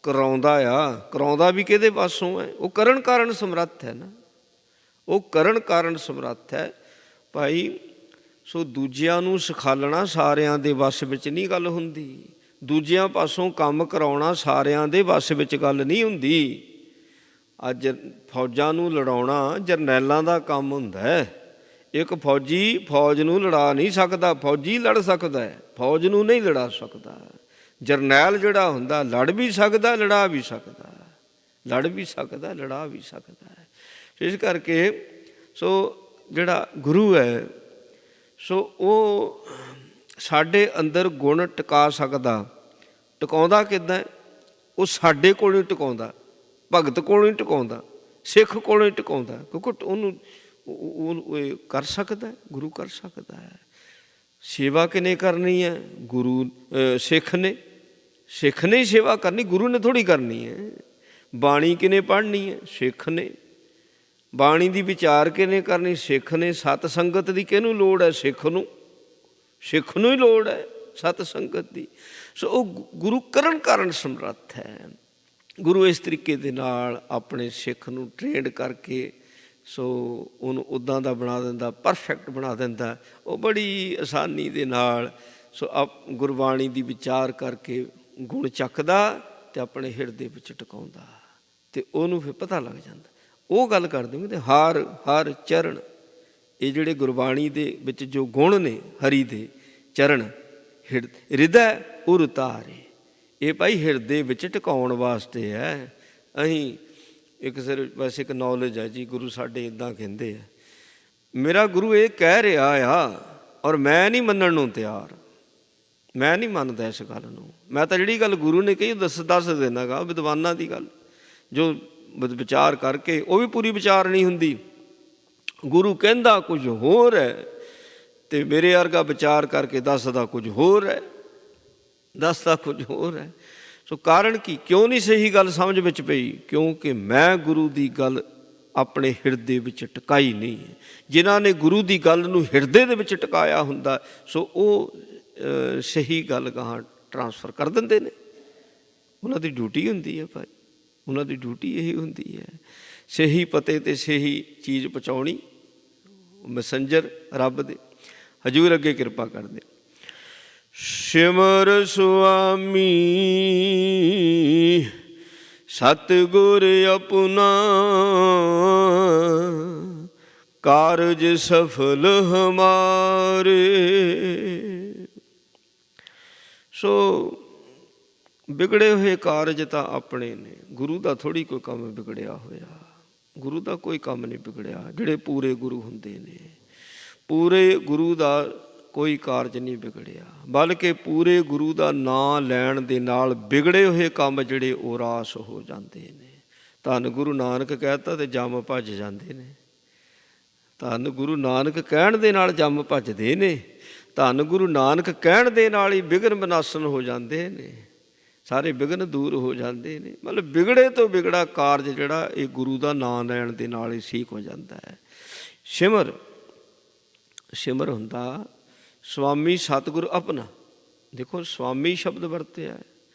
ਕਰਾਉਂਦਾ ਆ। ਕਰਾਉਂਦਾ ਵੀ ਕਿਹਦੇ ਪਾਸੋਂ ਹੈ? ਉਹ ਕਰਨ ਕਾਰਨ ਸਮਰੱਥ ਹੈ ਨਾ, ਉਹ ਕਰਨ ਕਾਰਨ ਸਮਰੱਥ ਹੈ ਭਾਈ। ਸੋ ਦੂਜਿਆਂ ਨੂੰ ਸਿਖਾਲਣਾ ਸਾਰਿਆਂ ਦੇ ਵੱਸ ਵਿੱਚ ਨਹੀਂ ਗੱਲ ਹੁੰਦੀ, ਦੂਜਿਆਂ ਪਾਸੋਂ ਕੰਮ ਕਰਾਉਣਾ ਸਾਰਿਆਂ ਦੇ ਵੱਸ ਵਿੱਚ ਗੱਲ ਨਹੀਂ ਹੁੰਦੀ। ਅੱਜ ਫੌਜਾਂ ਨੂੰ ਲੜਾਉਣਾ ਜਰਨੈਲਾਂ ਦਾ ਕੰਮ ਹੁੰਦਾ ਹੈ। ਇੱਕ ਫੌਜੀ ਫੌਜ ਨੂੰ ਲੜਾ ਨਹੀਂ ਸਕਦਾ, ਫੌਜੀ ਲੜ ਸਕਦਾ ਹੈ, ਫੌਜ ਨੂੰ ਨਹੀਂ ਲੜਾ ਸਕਦਾ। ਜਰਨੈਲ ਜਿਹੜਾ ਹੁੰਦਾ ਲੜ ਵੀ ਸਕਦਾ, ਲੜਾ ਵੀ ਸਕਦਾ, ਲੜ ਵੀ ਸਕਦਾ, ਲੜਾ ਵੀ ਸਕਦਾ ਹੈ। ਇਸ ਕਰਕੇ ਸੋ ਜਿਹੜਾ ਗੁਰੂ ਹੈ ਸੋ ਉਹ ਸਾਡੇ ਅੰਦਰ ਗੁਣ ਟਿਕਾ ਸਕਦਾ। ਟਿਕਾਉਂਦਾ ਕਿੱਦਾਂ? ਉਹ ਸਾਡੇ ਕੋਲ ਨਹੀਂ ਟਿਕਾਉਂਦਾ, ਭਗਤ ਕੋਲ ਨਹੀਂ ਟਿਕਾਉਂਦਾ, ਸਿੱਖ ਕੋਲ ਨਹੀਂ ਟਿਕਾਉਂਦਾ, ਕਿਉਂਕਿ ਉਹਨੂੰ ਉਹ ਕਰ ਸਕਦਾ, ਗੁਰੂ ਕਰ ਸਕਦਾ ਹੈ। ਸੇਵਾ ਕਿਹਨੇ ਕਰਨੀ ਹੈ? ਗੁਰੂ ਸਿੱਖ ਨੇ, ਸਿੱਖ ਨੇ ਹੀ ਸੇਵਾ ਕਰਨੀ, ਗੁਰੂ ਨੇ ਥੋੜ੍ਹੀ ਕਰਨੀ ਹੈ। ਬਾਣੀ ਕਿਨੇ ਪੜ੍ਹਨੀ ਹੈ? ਸਿੱਖ ਨੇ। ਬਾਣੀ ਦੀ ਵਿਚਾਰ ਕਿਨੇ ਕਰਨੀ? ਸਿੱਖ ਨੇ। ਸਤ ਸੰਗਤ ਦੀ ਕਿਹਨੂੰ ਲੋੜ ਹੈ? ਸਿੱਖ ਨੂੰ। ਸਿੱਖ ਨੂੰ ਹੀ ਲੋੜ ਹੈ ਸਤ ਸੰਗਤ ਦੀ। ਸੋ ਉਹ ਗੁਰੂ ਕਰਨ ਸਮਰੱਥ ਹੈ। ਗੁਰੂ ਇਸ ਤਰੀਕੇ ਦੇ ਨਾਲ ਆਪਣੇ ਸਿੱਖ ਨੂੰ ਟ੍ਰੇਨਡ ਕਰਕੇ ਸੋ ਉਹਨੂੰ ਉੱਦਾਂ ਦਾ ਬਣਾ ਦਿੰਦਾ, ਪਰਫੈਕਟ ਬਣਾ ਦਿੰਦਾ। ਉਹ ਬੜੀ ਆਸਾਨੀ ਦੇ ਨਾਲ ਸੋ ਗੁਰਬਾਣੀ ਦੀ ਵਿਚਾਰ ਕਰਕੇ ਗੁਣ ਚੱਕਦਾ ਅਤੇ ਆਪਣੇ ਹਿਰਦੇ ਵਿੱਚ ਟਿਕਾਉਂਦਾ ਅਤੇ ਉਹਨੂੰ ਫਿਰ ਪਤਾ ਲੱਗ ਜਾਂਦਾ। ਉਹ ਗੱਲ ਕਰਦੇ ਹੁੰਦੇ ਹਰ ਹਰ ਚਰਨ। ਇਹ ਜਿਹੜੇ ਗੁਰਬਾਣੀ ਦੇ ਵਿੱਚ ਜੋ ਗੁਣ ਨੇ ਹਰੀ ਦੇ ਚਰਨ ਹਿਰਦੈ ਉਰ ਉਤਾਰੇ, ਇਹ ਭਾਈ ਹਿਰਦੇ ਵਿੱਚ ਟਿਕਾਉਣ ਵਾਸਤੇ ਹੈ। ਅਸੀਂ ਇੱਕ ਸਿਰ ਵੈਸੇ ਇੱਕ ਨੌਲੇਜ ਹੈ ਜੀ, ਗੁਰੂ ਸਾਡੇ ਇੱਦਾਂ ਕਹਿੰਦੇ ਆ, ਮੇਰਾ ਗੁਰੂ ਇਹ ਕਹਿ ਰਿਹਾ ਆ ਔਰ ਮੈਂ ਨਹੀਂ ਮੰਨਣ ਨੂੰ ਤਿਆਰ, ਮੈਂ ਨਹੀਂ ਮੰਨਦਾ ਇਸ ਗੱਲ ਨੂੰ। ਮੈਂ ਤਾਂ ਜਿਹੜੀ ਗੱਲ ਗੁਰੂ ਨੇ ਕਹੀ ਦੱਸ ਦੇਣਾ ਗਾ, ਵਿਦਵਾਨਾਂ ਦੀ ਗੱਲ ਜੋ ਵਿਚਾਰ ਕਰਕੇ ਉਹ ਵੀ ਪੂਰੀ ਵਿਚਾਰ ਨਹੀਂ ਹੁੰਦੀ। ਗੁਰੂ ਕਹਿੰਦਾ ਕੁਝ ਹੋਰ ਹੈ ਅਤੇ ਮੇਰੇ ਵਰਗਾ ਵਿਚਾਰ ਕਰਕੇ ਦੱਸਦਾ ਕੁਝ ਹੋਰ ਹੈ, ਦੱਸਦਾ ਕੁਝ ਹੋਰ ਹੈ। ਸੋ ਕਾਰਨ ਕੀ? ਕਿਉਂ ਨਹੀਂ ਸਹੀ ਗੱਲ ਸਮਝ ਵਿੱਚ ਪਈ? ਕਿਉਂਕਿ ਮੈਂ ਗੁਰੂ ਦੀ ਗੱਲ ਆਪਣੇ ਹਿਰਦੇ ਵਿੱਚ ਟਿਕਾਈ ਨਹੀਂ ਹੈ। ਜਿਨ੍ਹਾਂ ਨੇ ਗੁਰੂ ਦੀ ਗੱਲ ਨੂੰ ਹਿਰਦੇ ਦੇ ਵਿੱਚ ਟਿਕਾਇਆ ਹੁੰਦਾ ਸੋ ਉਹ ਸਹੀ ਗੱਲ ਗਾਹਾਂ ਟਰਾਂਸਫਰ ਕਰ ਦਿੰਦੇ ਨੇ। ਉਹਨਾਂ ਦੀ ਡਿਊਟੀ ਹੁੰਦੀ ਹੈ ਭਾਈ, ਉਹਨਾਂ ਦੀ ਡਿਊਟੀ ਇਹੀ ਹੁੰਦੀ ਹੈ, ਸਹੀ ਪਤੇ 'ਤੇ ਸਹੀ ਚੀਜ਼ ਪਹੁੰਚਾਉਣੀ। ਮੈਸੇਂਜਰ ਰੱਬ ਦੇ ਹਜ਼ੂਰ ਅੱਗੇ ਕਿਰਪਾ ਕਰਦੇ। ਸਿਮਰ ਸੁਆਮੀ ਸਤਿਗੁਰ ਆਪਣਾ, ਕਾਰਜ ਸਫਲ ਹਮਾਰੇ। ਸੋ ਵਿਗੜੇ ਹੋਏ ਕਾਰਜ ਤਾਂ ਆਪਣੇ ਨੇ, ਗੁਰੂ ਦਾ ਥੋੜ੍ਹੀ ਕੋਈ ਕੰਮ ਵਿਗੜਿਆ ਹੋਇਆ। ਗੁਰੂ ਦਾ ਕੋਈ ਕੰਮ ਨਹੀਂ ਵਿਗੜਿਆ। ਜਿਹੜੇ ਪੂਰੇ ਗੁਰੂ ਹੁੰਦੇ ਨੇ, ਪੂਰੇ ਗੁਰੂ ਦਾ ਕੋਈ ਕਾਰਜ ਨਹੀਂ ਵਿਗੜਿਆ, ਬਲਕਿ ਪੂਰੇ ਗੁਰੂ ਦਾ ਨਾਂ ਲੈਣ ਦੇ ਨਾਲ ਵਿਗੜੇ ਹੋਏ ਕੰਮ ਜਿਹੜੇ ਉਹ ਰਾਸ ਹੋ ਜਾਂਦੇ ਨੇ। ਧੰਨ ਗੁਰੂ ਨਾਨਕ ਕਹਿ ਤਾ ਅਤੇ ਜੰਮ ਭੱਜ ਜਾਂਦੇ ਨੇ। ਧੰਨ ਗੁਰੂ ਨਾਨਕ ਕਹਿਣ ਦੇ ਨਾਲ ਜੰਮ ਭੱਜਦੇ ਨੇ। ਧੰਨ ਗੁਰੂ ਨਾਨਕ ਕਹਿਣ ਦੇ ਨਾਲ ਹੀ ਵਿਘਨ ਵਿਨਾਸ਼ਨ ਹੋ ਜਾਂਦੇ ਨੇ, ਸਾਰੇ ਵਿਘਨ ਦੂਰ ਹੋ ਜਾਂਦੇ ਨੇ। ਮਤਲਬ ਵਿਗੜੇ ਤੋਂ ਵਿਗੜਾ ਕਾਰਜ ਜਿਹੜਾ ਇਹ ਗੁਰੂ ਦਾ ਨਾਂ ਲੈਣ ਦੇ ਨਾਲ ਹੀ ਠੀਕ ਹੋ ਜਾਂਦਾ ਹੈ। ਸਿਮਰ, ਸਿਮਰ ਹੁੰਦਾ ਸੁਆਮੀ ਸਤਿਗੁਰ ਆਪਣਾ। ਦੇਖੋ ਸੁਆਮੀ ਸ਼ਬਦ ਵਰਤਿਆ,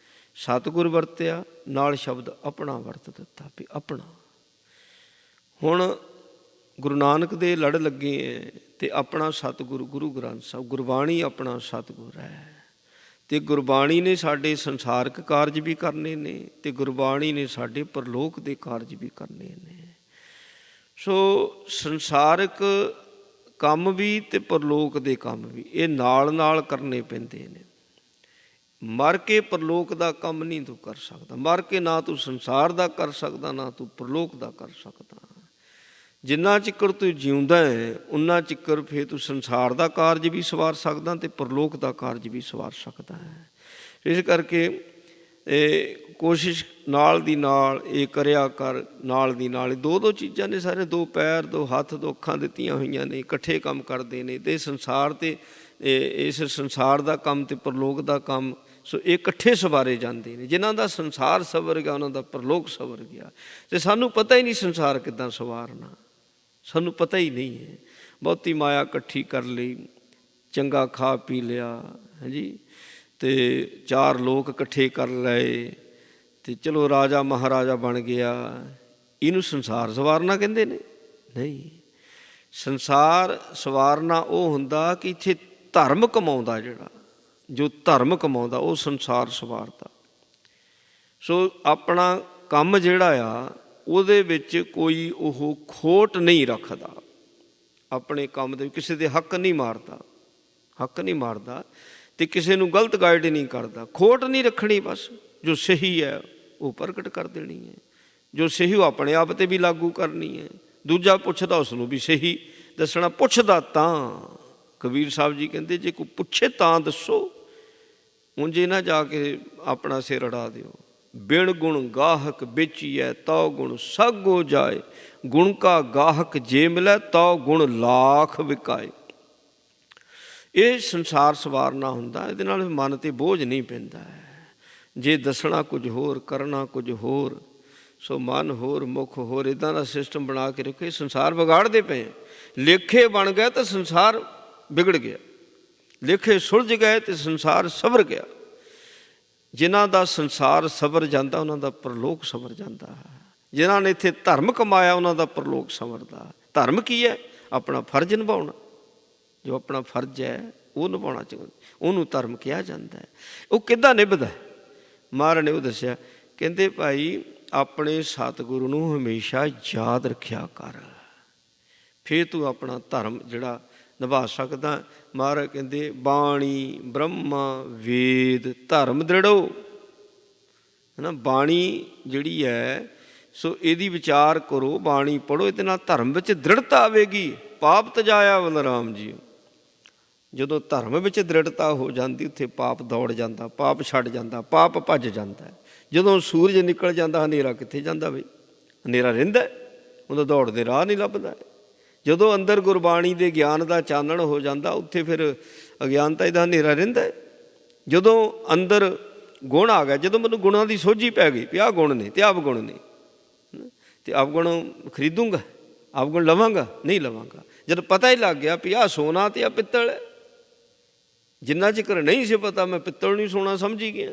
ਸਤਿਗੁਰ ਵਰਤਿਆ, ਨਾਲ ਸ਼ਬਦ ਆਪਣਾ ਵਰਤ ਦਿੱਤਾ ਵੀ ਆਪਣਾ। ਹੁਣ ਗੁਰੂ ਨਾਨਕ ਦੇ ਲੜ ਲੱਗੇ ਹੈ ਅਤੇ ਆਪਣਾ ਸਤਿਗੁਰੂ ਗੁਰੂ ਗ੍ਰੰਥ ਸਾਹਿਬ, ਗੁਰਬਾਣੀ ਆਪਣਾ ਸਤਿਗੁਰ ਹੈ। ਅਤੇ ਗੁਰਬਾਣੀ ਨੇ ਸਾਡੇ ਸੰਸਾਰਕ ਕਾਰਜ ਵੀ ਕਰਨੇ ਨੇ ਅਤੇ ਗੁਰਬਾਣੀ ਨੇ ਸਾਡੇ ਪਰਲੋਕ ਦੇ ਕਾਰਜ ਵੀ ਕਰਨੇ ਨੇ। ਸੋ ਸੰਸਾਰਕ ਕੰਮ ਵੀ ਅਤੇ ਪਰਲੋਕ ਦੇ ਕੰਮ ਵੀ ਇਹ ਨਾਲ ਨਾਲ ਕਰਨੇ ਪੈਂਦੇ ਨੇ। ਮਰ ਕੇ ਪਰਲੋਕ ਦਾ ਕੰਮ ਨਹੀਂ ਤੂੰ ਕਰ ਸਕਦਾ, ਮਰ ਕੇ ਨਾ ਤੂੰ ਸੰਸਾਰ ਦਾ ਕਰ ਸਕਦਾ ਨਾ ਤੂੰ ਪਰਲੋਕ ਦਾ ਕਰ ਸਕਦਾ। ਜਿੰਨਾ ਚਿਕਰ ਤੂੰ ਜਿਉਂਦਾ ਹੈ ਉਨਾ ਚਿਕਰ ਫਿਰ ਤੂੰ ਸੰਸਾਰ ਦਾ ਕਾਰਜ ਵੀ ਸਵਾਰ ਸਕਦਾ ਅਤੇ ਪਰਲੋਕ ਦਾ ਕਾਰਜ ਵੀ ਸਵਾਰ ਸਕਦਾ ਹੈ। ਇਸ ਕਰਕੇ ਇਹ ਕੋਸ਼ਿਸ਼ ਨਾਲ ਦੀ ਨਾਲ ਇਹ ਕਰਿਆ ਕਰ, ਨਾਲ ਦੀ ਨਾਲ ਦੋ ਦੋ ਚੀਜ਼ਾਂ ਨੇ ਸਾਰੇ, ਦੋ ਪੈਰ, ਦੋ ਹੱਥ, ਦੋ ਅੱਖਾਂ ਦਿੱਤੀਆਂ ਹੋਈਆਂ ਨੇ, ਇਕੱਠੇ ਕੰਮ ਕਰਦੇ ਨੇ। ਅਤੇ ਸੰਸਾਰ ਅਤੇ ਇਸ ਸੰਸਾਰ ਦਾ ਕੰਮ ਅਤੇ ਪਰਲੋਕ ਦਾ ਕੰਮ ਸੋ ਇਹ ਇਕੱਠੇ ਸਵਾਰੇ ਜਾਂਦੇ ਨੇ। ਜਿਨ੍ਹਾਂ ਦਾ ਸੰਸਾਰ ਸਵਰ ਗਿਆ ਉਹਨਾਂ ਦਾ ਪਰਲੋਕ ਸਵਰ ਗਿਆ। ਅਤੇ ਸਾਨੂੰ ਪਤਾ ਹੀ ਨਹੀਂ ਸੰਸਾਰ ਕਿੱਦਾਂ ਸਵਾਰਨਾ, ਸਾਨੂੰ ਪਤਾ ਹੀ ਨਹੀਂ ਹੈ। ਬਹੁਤੀ ਮਾਇਆ ਇਕੱਠੀ ਕਰ ਲਈ, ਚੰਗਾ ਖਾ ਪੀ ਲਿਆ ਹਾਂਜੀ, ਅਤੇ ਚਾਰ ਲੋਕ ਇਕੱਠੇ ਕਰ ਲਏ ਅਤੇ ਚਲੋ ਰਾਜਾ ਮਹਾਰਾਜਾ ਬਣ ਗਿਆ। ਇਹਨੂੰ ਸੰਸਾਰ ਸਵਾਰਨਾ ਕਹਿੰਦੇ ਨੇ? ਨਹੀਂ, ਸੰਸਾਰ ਸਵਾਰਨਾ ਉਹ ਹੁੰਦਾ ਕਿ ਇੱਥੇ ਧਰਮ ਕਮਾਉਂਦਾ, ਜਿਹੜਾ ਜੋ ਧਰਮ ਕਮਾਉਂਦਾ ਉਹ ਸੰਸਾਰ ਸਵਾਰਦਾ। ਸੋ ਆਪਣਾ ਕੰਮ ਜਿਹੜਾ ਆ ਉਹਦੇ ਵਿੱਚ ਕੋਈ ਉਹ ਖੋਟ ਨਹੀਂ ਰੱਖਦਾ, ਆਪਣੇ ਕੰਮ ਦੇ ਕਿਸੇ ਦੇ ਹੱਕ ਨਹੀਂ ਮਾਰਦਾ, ਹੱਕ ਨਹੀਂ ਮਾਰਦਾ ਅਤੇ ਕਿਸੇ ਨੂੰ ਗਲਤ ਗਾਈਡ ਨਹੀਂ ਕਰਦਾ। ਖੋਟ ਨਹੀਂ ਰੱਖਣੀ, ਬਸ ਜੋ ਸਹੀ ਹੈ ਉਹ ਪ੍ਰਗਟ ਕਰ ਦੇਣੀ ਹੈ, ਜੋ ਸਹੀ ਉਹ ਆਪਣੇ ਆਪ 'ਤੇ ਵੀ ਲਾਗੂ ਕਰਨੀ ਹੈ। ਦੂਜਾ ਪੁੱਛਦਾ ਉਸਨੂੰ ਵੀ ਸਹੀ ਦੱਸਣਾ। ਪੁੱਛਦਾ ਤਾਂ ਕਬੀਰ ਸਾਹਿਬ ਜੀ ਕਹਿੰਦੇ ਜੇ ਕੋਈ ਪੁੱਛੇ ਤਾਂ ਦੱਸੋ, ਉਂਝੇ ਨਾ ਜਾ ਕੇ ਆਪਣਾ ਸਿਰ ਅੜਾ ਦਿਓ। ਬਿਨ ਗੁਣ ਗਾਹਕ ਵੇਚੀਐ ਤਉ ਗੁਣ ਸਾਗੋ ਜਾਏ, ਗੁਣ ਕਾ ਗਾਹਕ ਜੇ ਮਿਲੈ ਤਉ ਗੁਣ ਲਾਖ ਵਿਕਾਏ। ਇਹ ਸੰਸਾਰ ਸਵਾਰਨਾ ਹੁੰਦਾ, ਇਹਦੇ ਨਾਲ ਮਨ 'ਤੇ ਬੋਝ ਨਹੀਂ ਪੈਂਦਾ ਹੈ। ਜੇ ਦੱਸਣਾ ਕੁਝ ਹੋਰ, ਕਰਨਾ ਕੁਝ ਹੋਰ, ਸੋ ਮਨ ਹੋਰ ਮੁੱਖ ਹੋਰ ਇੱਦਾਂ ਦਾ ਸਿਸਟਮ ਬਣਾ ਕੇ ਰੱਖੋ। ਇਹ ਸੰਸਾਰ ਵਿਗਾੜਦੇ ਪਏ। ਲੇਖੇ ਬਣ ਗਏ ਤਾਂ ਸੰਸਾਰ ਵਿਗੜ ਗਿਆ, ਲੇਖੇ ਸੁਲਝ ਗਏ ਤੇ ਸੰਸਾਰ ਸਵਰ ਗਿਆ। ਜਿਨ੍ਹਾਂ ਦਾ ਸੰਸਾਰ ਸਵਰ ਜਾਂਦਾ ਉਹਨਾਂ ਦਾ ਪਰਲੋਕ ਸਵਰ ਜਾਂਦਾ। ਜਿਨ੍ਹਾਂ ਨੇ ਇੱਥੇ ਧਰਮ ਕਮਾਇਆ ਉਹਨਾਂ ਦਾ ਪਰਲੋਕ ਸੰਵਰਦਾ। ਧਰਮ ਕੀ ਹੈ? ਆਪਣਾ ਫਰਜ਼ ਨਿਭਾਉਣਾ। ਜੋ ਆਪਣਾ ਫਰਜ਼ ਹੈ ਉਹ ਨਿਭਾਉਣਾ ਚਾਹੀਦਾ, ਉਹਨੂੰ ਧਰਮ ਕਿਹਾ ਜਾਂਦਾ ਹੈ। ਉਹ ਕਿੱਦਾਂ ਨਿਭਦਾ? ਮਹਾਰਾਜ ਨੇ ਉਹ ਦੱਸਿਆ, ਕਹਿੰਦੇ ਭਾਈ ਆਪਣੇ ਸਤਿਗੁਰੂ ਨੂੰ ਹਮੇਸ਼ਾ ਯਾਦ ਰੱਖਿਆ ਕਰ, ਫਿਰ ਤੂੰ ਆਪਣਾ ਧਰਮ ਜਿਹੜਾ ਨਿਭਾ ਸਕਦਾ। ਮਹਾਰਾਜ ਕਹਿੰਦੇ ਬਾਣੀ ਬ੍ਰਹਮਾ ਵੇਦ ਧਰਮ ਦ੍ਰਿੜੋ, ਹੈ ਨਾ। ਬਾਣੀ ਜਿਹੜੀ ਹੈ ਸੋ ਇਹਦੀ ਵਿਚਾਰ ਕਰੋ, ਬਾਣੀ ਪੜ੍ਹੋ, ਇਹਦੇ ਨਾਲ ਧਰਮ ਵਿੱਚ ਦ੍ਰਿੜਤਾ ਆਵੇਗੀ। ਪਾਪ ਤਜਾਇਆ ਬਲਰਾਮ ਜੀ। ਜਦੋਂ ਧਰਮ ਵਿੱਚ ਦ੍ਰਿੜਤਾ ਹੋ ਜਾਂਦੀ ਉੱਥੇ ਪਾਪ ਦੌੜ ਜਾਂਦਾ, ਪਾਪ ਛੱਡ ਜਾਂਦਾ, ਪਾਪ ਭੱਜ ਜਾਂਦਾ। ਜਦੋਂ ਸੂਰਜ ਨਿਕਲ ਜਾਂਦਾ ਹਨੇਰਾ ਕਿੱਥੇ ਜਾਂਦਾ ਬਈ? ਹਨੇਰਾ ਰਹਿੰਦਾ, ਉਹਦਾ ਦੌੜਦੇ ਰਾਹ ਨਹੀਂ ਲੱਭਦਾ। ਜਦੋਂ ਅੰਦਰ ਗੁਰਬਾਣੀ ਦੇ ਗਿਆਨ ਦਾ ਚਾਨਣ ਹੋ ਜਾਂਦਾ ਉੱਥੇ ਫਿਰ ਅਗਿਆਨਤਾ ਦਾ ਹਨੇਰਾ ਰਹਿੰਦਾ। ਜਦੋਂ ਅੰਦਰ ਗੁਣ ਆ ਗਿਆ, ਜਦੋਂ ਮੈਨੂੰ ਗੁਣਾਂ ਦੀ ਸੋਝੀ ਪੈ ਗਈ ਵੀ ਆਹ ਗੁਣ ਨੇ ਤੇ ਆਹ ਗੁਣ ਨੇ, ਤੇ ਅਵਗੁਣ ਖਰੀਦੂੰਗਾ, ਅਵਗੁਣ ਲਵਾਂਗਾ? ਨਹੀਂ ਲਵਾਂਗਾ। ਜਦ ਪਤਾ ਹੀ ਲੱਗ ਗਿਆ ਵੀ ਆਹ ਸੋਨਾ ਤੇ ਆਹ ਪਿੱਤਲ ਹੈ। ਜਿੰਨਾ ਚਿਰ ਨਹੀਂ ਸੀ ਪਤਾ ਮੈਂ ਪਿੱਤਲ ਨਹੀਂ ਸੋਨਾ ਸਮਝੀ ਗਿਆ,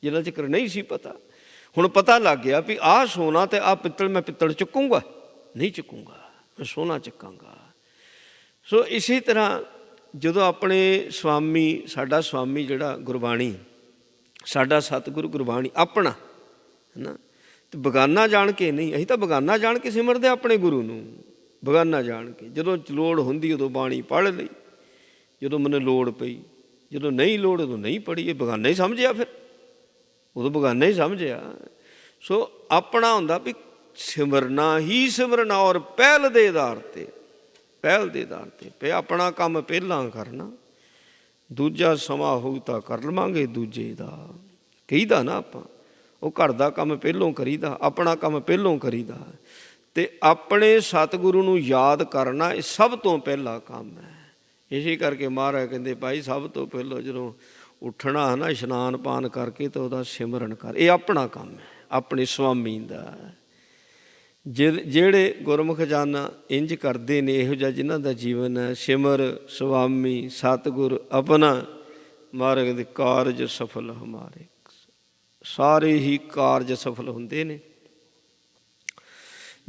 ਜਿੰਨਾ ਚਿਰ ਨਹੀਂ ਸੀ ਪਤਾ। ਹੁਣ ਪਤਾ ਲੱਗ ਗਿਆ ਵੀ ਆਹ ਸੋਨਾ ਤੇ ਆਹ ਪਿੱਤਲ, ਮੈਂ ਪਿੱਤਲ ਚੁੱਕੂੰਗਾ? ਨਹੀਂ ਚੁੱਕੂੰਗਾ, ਮੈਂ ਸੋਨਾ ਚੱਕਾਂਗਾ। ਸੋ ਇਸੇ ਤਰ੍ਹਾਂ ਜਦੋਂ ਆਪਣੇ ਸਵਾਮੀ, ਸਾਡਾ ਸਵਾਮੀ ਜਿਹੜਾ ਗੁਰਬਾਣੀ, ਸਾਡਾ ਸਤਿਗੁਰੂ ਗੁਰਬਾਣੀ ਆਪਣਾ, ਹੈ ਨਾ। ਤੇ ਬਗਾਨਾ ਜਾਣ ਕੇ ਨਹੀਂ, ਅਸੀਂ ਤਾਂ ਬਗਾਨਾ ਜਾਣ ਕੇ ਸਿਮਰਦੇ ਆਪਣੇ ਗੁਰੂ ਨੂੰ, ਬਗਾਨਾ ਜਾਣ ਕੇ। ਜਦੋਂ ਲੋੜ ਹੁੰਦੀ ਉਦੋਂ ਬਾਣੀ ਪੜ੍ਹ ਲਈ, ਜਦੋਂ ਮੈਨੂੰ ਲੋੜ ਪਈ, ਜਦੋਂ ਨਹੀਂ ਲੋੜ ਉਦੋਂ ਨਹੀਂ ਪੜ੍ਹੀ। ਇਹ ਬਗਾਨਾ ਹੀ ਸਮਝਿਆ, ਫਿਰ ਉਦੋਂ ਬਗਾਨਾ ਹੀ ਸਮਝਿਆ। ਸੋ ਆਪਣਾ ਹੁੰਦਾ ਵੀ ਸਿਮਰਨਾ ਹੀ ਸਿਮਰਨਾ, ਔਰ ਪਹਿਲ ਦੇ ਆਧਾਰ 'ਤੇ, ਪਹਿਲ ਦੇ ਆਧਾਰ 'ਤੇ ਵੀ ਆਪਣਾ ਕੰਮ ਪਹਿਲਾਂ ਕਰਨਾ, ਦੂਜਾ ਸਮਾਂ ਹੋਊ ਤਾਂ ਕਰ ਲਵਾਂਗੇ ਦੂਜੇ ਦਾ। ਕਹੀਦਾ ਨਾ ਆਪਾਂ, ਉਹ ਘਰ ਦਾ ਕੰਮ ਪਹਿਲੋਂ ਕਰੀਦਾ, ਆਪਣਾ ਕੰਮ ਪਹਿਲੋਂ ਕਰੀਦਾ। ਅਤੇ ਆਪਣੇ ਸਤਿਗੁਰੂ ਨੂੰ ਯਾਦ ਕਰਨਾ ਇਹ ਸਭ ਤੋਂ ਪਹਿਲਾ ਕੰਮ ਹੈ। ਇਸੇ ਕਰਕੇ ਮਹਾਰਾਜ ਕਹਿੰਦੇ ਭਾਈ ਸਭ ਤੋਂ ਪਹਿਲਾਂ ਜਦੋਂ ਉੱਠਣਾ ਹੈ ਨਾ ਇਸ਼ਨਾਨ ਪਾਨ ਕਰਕੇ ਤਾਂ ਉਹਦਾ ਸਿਮਰਨ ਕਰ। ਇਹ ਆਪਣਾ ਕੰਮ ਹੈ, ਆਪਣੇ ਸੁਆਮੀ ਦਾ। ਜਿਹੜੇ ਗੁਰਮੁਖ ਜਨ ਇੰਜ ਕਰਦੇ ਨੇ, ਇਹੋ ਜਿਹਾ ਜਿਨ੍ਹਾਂ ਦਾ ਜੀਵਨ ਹੈ, ਸਿਮਰ ਸੁਆਮੀ ਸਤਿਗੁਰ ਆਪਣਾ, ਮਹਾਰਾਜ ਦੇ ਕਾਰਜ ਸਫਲ ਹਮਾਰੇ। ਸਾਰੇ ਹੀ ਕਾਰਜ ਸਫਲ ਹੁੰਦੇ ਨੇ।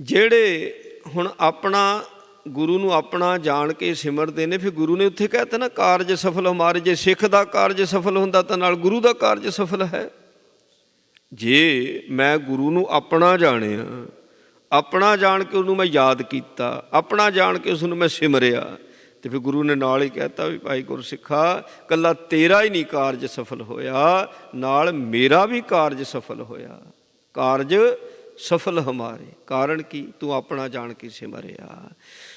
ਜਿਹੜੇ ਹੁਣ ਆਪਣਾ ਗੁਰੂ ਨੂੰ ਆਪਣਾ ਜਾਣ ਕੇ ਸਿਮਰਦੇ ਨੇ, ਫਿਰ ਗੁਰੂ ਨੇ ਉੱਥੇ ਕਹਿ ਤਾ ਨਾ ਕਾਰਜ ਸਫਲ ਹਮਾਰੇ। ਜੇ ਸਿੱਖ ਦਾ ਕਾਰਜ ਸਫਲ ਹੁੰਦਾ ਤਾਂ ਨਾਲ ਗੁਰੂ ਦਾ ਕਾਰਜ ਸਫਲ ਹੈ। ਜੇ ਮੈਂ ਗੁਰੂ ਨੂੰ ਆਪਣਾ ਜਾਣਿਆ, ਆਪਣਾ ਜਾਣ ਕੇ ਉਹਨੂੰ ਮੈਂ ਯਾਦ ਕੀਤਾ, ਆਪਣਾ ਜਾਣ ਕੇ ਉਸ ਨੂੰ ਮੈਂ ਸਿਮਰਿਆ, ਅਤੇ ਫਿਰ ਗੁਰੂ ਨੇ ਨਾਲ ਹੀ ਕਹਿਤਾ ਵੀ ਭਾਈ ਗੁਰਸਿੱਖਾ, ਇਕੱਲਾ ਤੇਰਾ ਹੀ ਨਹੀਂ ਕਾਰਜ ਸਫਲ ਹੋਇਆ, ਨਾਲ ਮੇਰਾ ਵੀ ਕਾਰਜ ਸਫਲ ਹੋਇਆ। ਕਾਰਜ ਸਫਲ ਹਮਾਰੇ, ਕਾਰਨ ਕੀ? ਤੂੰ ਆਪਣਾ ਜਾਣ ਕੇ ਸਿਮਰਿਆ।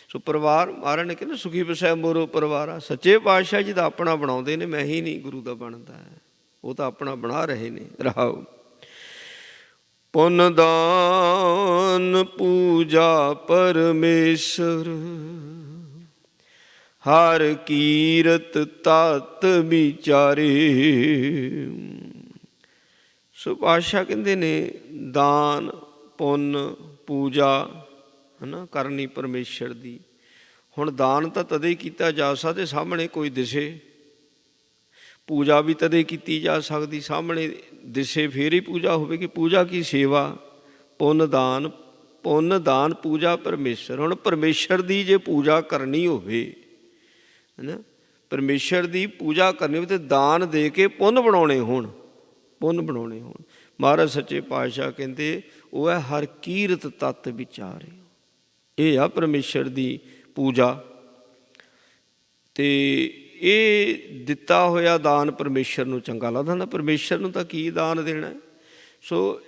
ਸੋ ਪਰਿਵਾਰ ਮਹਾਰਾਜ ਨੇ ਕਹਿੰਦੇ ਸੁਖੀ ਵਸੈ ਮੋਰੋ ਪਰਿਵਾਰਾ। ਸੱਚੇ ਪਾਤਸ਼ਾਹ ਜੀ ਦਾ ਆਪਣਾ ਬਣਾਉਂਦੇ ਨੇ, ਮੈਂ ਹੀ ਨਹੀਂ ਗੁਰੂ ਦਾ ਬਣਦਾ, ਉਹ ਤਾਂ ਆਪਣਾ ਬਣਾ ਰਹੇ ਨੇ। ਰਹਾਓ ਪੁੰਨ ਦਾਨ ਪੂਜਾ ਪਰਮੇਸ਼ਰ, ਹਰ ਕੀਰਤ ਤਤ ਵਿਚਾਰੇ। ਸੋ ਪਾਤਸ਼ਾਹ ਕਹਿੰਦੇ ਨੇ ਦਾਨ ਪੁੰਨ ਪੂਜਾ, ਹੈ ਨਾ, ਕਰਨੀ ਪਰਮੇਸ਼ਰ ਦੀ। ਹੁਣ ਦਾਨ ਤਾਂ ਤਦੇ ਹੀ ਕੀਤਾ ਜਾ ਸਕਦਾ ਸਾਹਮਣੇ ਕੋਈ ਦਿਸੇ, ਪੂਜਾ ਵੀ ਤਦੇ ਕੀਤੀ ਜਾ ਸਕਦੀ ਸਾਹਮਣੇ ਦਿਸੇ, ਫੇਰ ਹੀ ਪੂਜਾ ਹੋਵੇਗੀ। ਪੂਜਾ ਕੀ? ਸੇਵਾ। ਪੁੰਨ ਦਾਨ ਪੂਜਾ ਪਰਮੇਸ਼ਰ। ਹੁਣ ਪਰਮੇਸ਼ਰ ਦੀ ਜੇ ਪੂਜਾ ਕਰਨੀ ਹੋਵੇ, ਹੈ ਨਾ, ਪਰਮੇਸ਼ਰ ਦੀ ਪੂਜਾ ਕਰਨੀ ਹੋਵੇ ਤੇ ਦਾਨ ਦੇ ਕੇ ਪੁੰਨ ਬਣਾਉਣੇ ਹੋਣ, ਪੁੰਨ ਬਣਾਉਣੇ ਹੋਣ। ਮਹਾਰਾਜ ਸੱਚੇ ਪਾਤਸ਼ਾਹ ਕਹਿੰਦੇ ਉਹ ਹੈ ਹਰ ਕੀਰਤ ਤਤ ਵਿਚਾਰੇ। ਇਹ ਆ ਪਰਮੇਸ਼ਰ ਦੀ ਪੂਜਾ। ਅਤੇ ਇਹ ਦਿੱਤਾ ਹੋਇਆ ਦਾਨ ਪਰਮੇਸ਼ਰ ਨੂੰ ਚੰਗਾ ਲੱਗਦਾ ਨਾ। ਪਰਮੇਸ਼ਰ ਨੂੰ ਤਾਂ ਕੀ ਦਾਨ ਦੇਣਾ। ਸੋ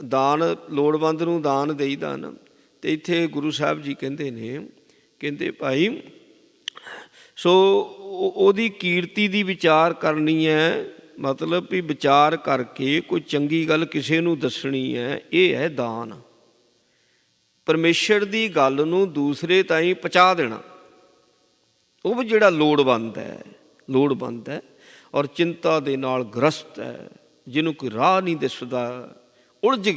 ਦਾਨ ਲੋੜਵੰਦ ਨੂੰ ਦਾਨ ਦੇਈਦਾ ਨਾ। ਅਤੇ ਇੱਥੇ ਗੁਰੂ ਸਾਹਿਬ ਜੀ ਕਹਿੰਦੇ ਨੇ, ਕਹਿੰਦੇ ਭਾਈ ਸੋ ਉਹਦੀ ਕੀਰਤੀ ਦੀ ਵਿਚਾਰ ਕਰਨੀ ਹੈ, ਮਤਲਬ ਵੀ ਵਿਚਾਰ ਕਰਕੇ ਕੋਈ ਚੰਗੀ ਗੱਲ ਕਿਸੇ ਨੂੰ ਦੱਸਣੀ ਹੈ, ਇਹ ਹੈ ਦਾਨ। ਪਰਮੇਸ਼ਰ ਦੀ ਗੱਲ ਨੂੰ ਦੂਸਰੇ ਤਾਈਂ ਪਹੁੰਚਾ ਦੇਣਾ, ਉਹ ਵੀ ਜਿਹੜਾ ਲੋੜਵੰਦ ਹੈ ਔਰ ਚਿੰਤਾ ਦੇ ਨਾਲ ਗ੍ਰਸਤ ਹੈ, ਜਿਹਨੂੰ ਕੋਈ ਰਾਹ ਨਹੀਂ ਦਿਸਦਾ, ਉਲਝ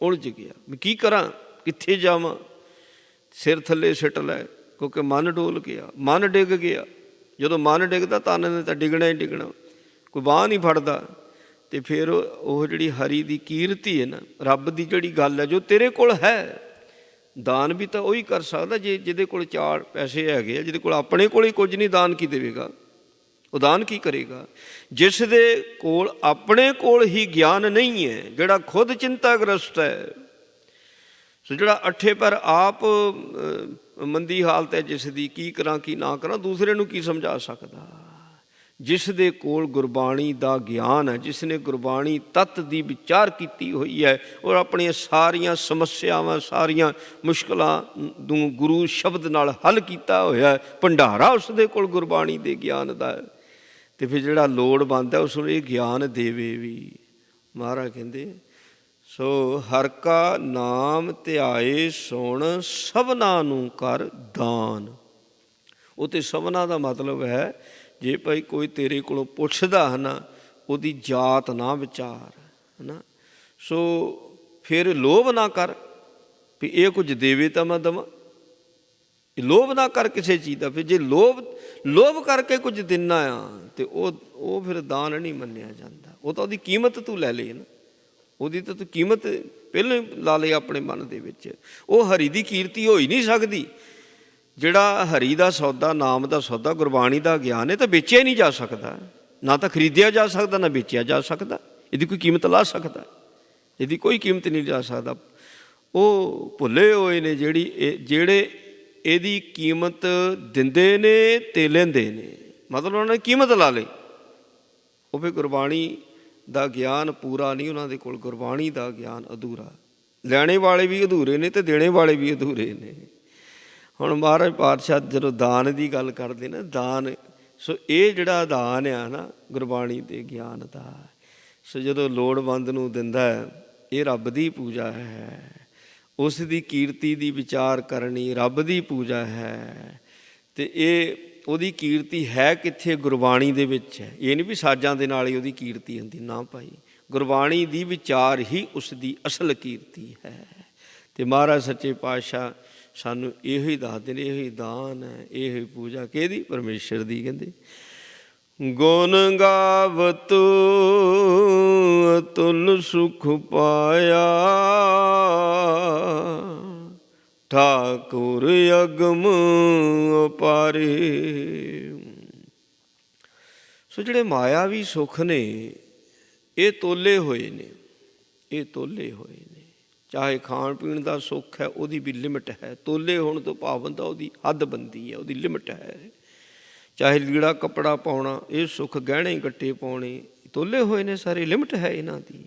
ਉਲਝ ਗਿਆ ਵੀ ਕੀ ਕਰਾਂ, ਕਿੱਥੇ ਜਾਵਾਂ, ਸਿਰ ਥੱਲੇ ਸਿੱਟ ਲੈ, ਕਿਉਂਕਿ ਮਨ ਡੋਲ ਗਿਆ, ਮਨ ਡਿੱਗ ਗਿਆ। ਜਦੋਂ ਮਨ ਡਿੱਗਦਾ ਤਨ ਨੇ ਤਾਂ ਡਿੱਗਣਾ ਹੀ ਡਿੱਗਣਾ, ਕੋਈ ਬਾਂਹ ਨਹੀਂ ਫੜਦਾ। ਅਤੇ ਫਿਰ ਉਹ ਜਿਹੜੀ ਹਰੀ ਦੀ ਕੀਰਤੀ ਹੈ ਨਾ, ਰੱਬ ਦੀ ਜਿਹੜੀ ਗੱਲ ਹੈ ਜੋ ਤੇਰੇ ਕੋਲ ਹੈ, ਦਾਨ ਵੀ ਤਾਂ ਉਹੀ ਕਰ ਸਕਦਾ ਜੇ ਜਿਹਦੇ ਕੋਲ 4 ਪੈਸੇ ਹੈਗੇ ਆ। ਜਿਹਦੇ ਕੋਲ ਆਪਣੇ ਕੋਲ ਹੀ ਕੁਝ ਨਹੀਂ, ਦਾਨ ਕੀ ਦੇਵੇਗਾ, ਉਹ ਦਾਨ ਕੀ ਕਰੇਗਾ। ਜਿਸ ਦੇ ਕੋਲ ਆਪਣੇ ਕੋਲ ਹੀ ਗਿਆਨ ਨਹੀਂ ਹੈ, ਜਿਹੜਾ ਖੁਦ ਚਿੰਤਾਗ੍ਰਸਤ ਹੈ, ਸੋ ਜਿਹੜਾ ਅੱਠੇ ਪਰ ਆਪ ਮੰਦੀ ਹਾਲਤ ਹੈ ਜਿਸ ਦੀ, ਕੀ ਕਰਾਂ ਕੀ ਨਾ ਕਰਾਂ, ਦੂਸਰੇ ਨੂੰ ਕੀ ਸਮਝਾ ਸਕਦਾ। ਜਿਸ ਦੇ ਕੋਲ ਗੁਰਬਾਣੀ ਦਾ ਗਿਆਨ ਹੈ, ਜਿਸ ਨੇ ਗੁਰਬਾਣੀ ਤੱਤ ਦੀ ਵਿਚਾਰ ਕੀਤੀ ਹੋਈ ਹੈ ਔਰ ਆਪਣੀਆਂ ਸਾਰੀਆਂ ਸਮੱਸਿਆਵਾਂ, ਸਾਰੀਆਂ ਮੁਸ਼ਕਲਾਂ ਨੂੰ ਗੁਰੂ ਸ਼ਬਦ ਨਾਲ ਹੱਲ ਕੀਤਾ ਹੋਇਆ, ਭੰਡਾਰਾ ਉਸ ਦੇ ਕੋਲ ਗੁਰਬਾਣੀ ਦੇ ਗਿਆਨ ਦਾ ਹੈ, ਅਤੇ ਫਿਰ ਜਿਹੜਾ ਲੋੜਵੰਦ ਹੈ ਉਸ ਨੂੰ ਇਹ ਗਿਆਨ ਦੇਵੇ ਵੀ। ਮਹਾਰਾਜ ਕਹਿੰਦੇ ਸੋ ਹਰਿ ਕਾ ਨਾਮ ਧਿਆਏ ਸੁਣ, ਸਭਨਾ ਨੂੰ ਕਰ ਦਾਨ। ਉਹ ਤਾਂ ਸਭਨਾ ਦਾ ਮਤਲਬ ਹੈ ਜੇ ਭਾਈ ਕੋਈ ਤੇਰੇ ਕੋਲੋਂ ਪੁੱਛਦਾ ਹੈ ਨਾ, ਉਹਦੀ ਜਾਤ ਨਾ ਵਿਚਾਰ, ਹੈ ਨਾ। ਸੋ ਫਿਰ ਲੋਭ ਨਾ ਕਰ ਵੀ ਇਹ ਕੁਝ ਦੇਵੇ ਤਾਂ ਮੈਂ ਦੇਵਾਂ, ਲੋਭ ਨਾ ਕਰ ਕਿਸੇ ਚੀਜ਼ ਦਾ। ਫਿਰ ਜੇ ਲੋਭ ਕਰਕੇ ਕੁਝ ਦਿੰਦਾ ਆ ਅਤੇ ਉਹ ਫਿਰ ਦਾਨ ਨਹੀਂ ਮੰਨਿਆ ਜਾਂਦਾ। ਉਹ ਤਾਂ ਉਹਦੀ ਕੀਮਤ ਤੂੰ ਲੈ ਲੈ ਨਾ, ਉਹਦੀ ਤਾਂ ਤੂੰ ਕੀਮਤ ਪਹਿਲਾਂ ਹੀ ਲਾ ਲਈ ਆਪਣੇ ਮਨ ਦੇ ਵਿੱਚ। ਉਹ ਹਰੀ ਦੀ ਕੀਰਤੀ ਹੋ ਹੀ ਨਹੀਂ ਸਕਦੀ। ਜਿਹੜਾ ਹਰੀ ਦਾ ਸੌਦਾ, ਨਾਮ ਦਾ ਸੌਦਾ, ਗੁਰਬਾਣੀ ਦਾ ਗਿਆਨ ਹੈ, ਤਾਂ ਵੇਚਿਆ ਹੀ ਨਹੀਂ ਜਾ ਸਕਦਾ, ਨਾ ਤਾਂ ਖਰੀਦਿਆ ਜਾ ਸਕਦਾ, ਨਾ ਵੇਚਿਆ ਜਾ ਸਕਦਾ। ਇਹਦੀ ਕੋਈ ਕੀਮਤ ਲਾ ਸਕਦਾ, ਇਹਦੀ ਕੋਈ ਕੀਮਤ ਨਹੀਂ ਲਾ ਸਕਦਾ। ਉਹ ਭੁੱਲੇ ਹੋਏ ਨੇ ਜਿਹੜੇ ਇਹਦੀ ਕੀਮਤ ਦਿੰਦੇ ਨੇ ਅਤੇ ਲੈਂਦੇ ਨੇ, ਮਤਲਬ ਉਹਨਾਂ ਨੇ ਕੀਮਤ ਲਾ ਲਈ। ਉਹ ਫਿਰ ਗੁਰਬਾਣੀ ਦਾ ਗਿਆਨ ਪੂਰਾ ਨਹੀਂ ਉਹਨਾਂ ਦੇ ਕੋਲ, ਗੁਰਬਾਣੀ ਦਾ ਗਿਆਨ ਅਧੂਰਾ। ਲੈਣੇ ਵਾਲੇ ਵੀ ਅਧੂਰੇ ਨੇ ਅਤੇ ਦੇਣੇ ਵਾਲੇ ਵੀ ਅਧੂਰੇ ਨੇ। ਹੁਣ ਮਹਾਰਾਜ ਪਾਤਸ਼ਾਹ ਜਦੋਂ ਦਾਨ ਦੀ ਗੱਲ ਕਰਦੇ ਨਾ, ਦਾਨ, ਸੋ ਇਹ ਜਿਹੜਾ ਦਾਨ ਆ ਨਾ ਗੁਰਬਾਣੀ ਦੇ ਗਿਆਨ ਦਾ, ਸੋ ਜਦੋਂ ਲੋੜਵੰਦ ਨੂੰ ਦਿੰਦਾ, ਇਹ ਰੱਬ ਦੀ ਪੂਜਾ ਹੈ। ਉਸ ਦੀ ਕੀਰਤੀ ਦੀ ਵਿਚਾਰ ਕਰਨੀ ਰੱਬ ਦੀ ਪੂਜਾ ਹੈ। ਅਤੇ ਇਹ ਉਹਦੀ ਕੀਰਤੀ ਹੈ ਕਿੱਥੇ? ਗੁਰਬਾਣੀ ਦੇ ਵਿੱਚ ਹੈ। ਇਹ ਨਹੀਂ ਵੀ ਸਾਜ਼ਾਂ ਦੇ ਨਾਲ ਹੀ ਉਹਦੀ ਕੀਰਤੀ ਹੁੰਦੀ, ਨਾ ਭਾਈ, ਗੁਰਬਾਣੀ ਦੀ ਵਿਚਾਰ ਹੀ ਉਸ ਦੀ ਅਸਲ ਕੀਰਤੀ ਹੈ। ਅਤੇ ਮਹਾਰਾਜ ਸੱਚੇ ਪਾਤਸ਼ਾਹ ਸਾਨੂੰ ਇਹੋ ਹੀ ਦੱਸਦੇ ਨੇ, ਇਹੋ ਹੀ ਦਾਨ ਹੈ, ਇਹੋ ਹੀ ਪੂਜਾ ਕਿਹਦੀ? ਪਰਮੇਸ਼ਰ ਦੀ। ਕਹਿੰਦੇ ਗੁਣ ਗਾਵਤ ਅਤੁਲ ਸੁਖ ਪਾਇਆ, ਠਾਕੁਰ ਅਗਮ ਅਪਾਰੇ। ਸੋ ਜਿਹੜੇ ਮਾਇਆਵੀ ਸੁੱਖ ਨੇ ਇਹ ਤੋਲੇ ਹੋਏ ਨੇ, ਇਹ ਤੋਲੇ ਹੋਏ ਨੇ। ਚਾਹੇ ਖਾਣ ਪੀਣ ਦਾ ਸੁੱਖ ਹੈ, ਉਹਦੀ ਵੀ ਲਿਮਟ ਹੈ। ਤੋਲੇ ਹੋਣ ਤੋਂ ਭਾਵ ਹੁੰਦਾ ਉਹਦੀ ਹੱਦਬੰਦੀ ਹੈ, ਉਹਦੀ ਲਿਮਟ ਹੈ। ਚਾਹੇ ਲੀੜਾ ਕੱਪੜਾ ਪਾਉਣਾ, ਇਹ ਸੁੱਖ, ਗਹਿਣੇ ਗੱਟੇ ਪਾਉਣੇ, ਤੋਲੇ ਹੋਏ ਨੇ ਸਾਰੇ, ਲਿਮਟ ਹੈ ਇਹਨਾਂ ਦੀ।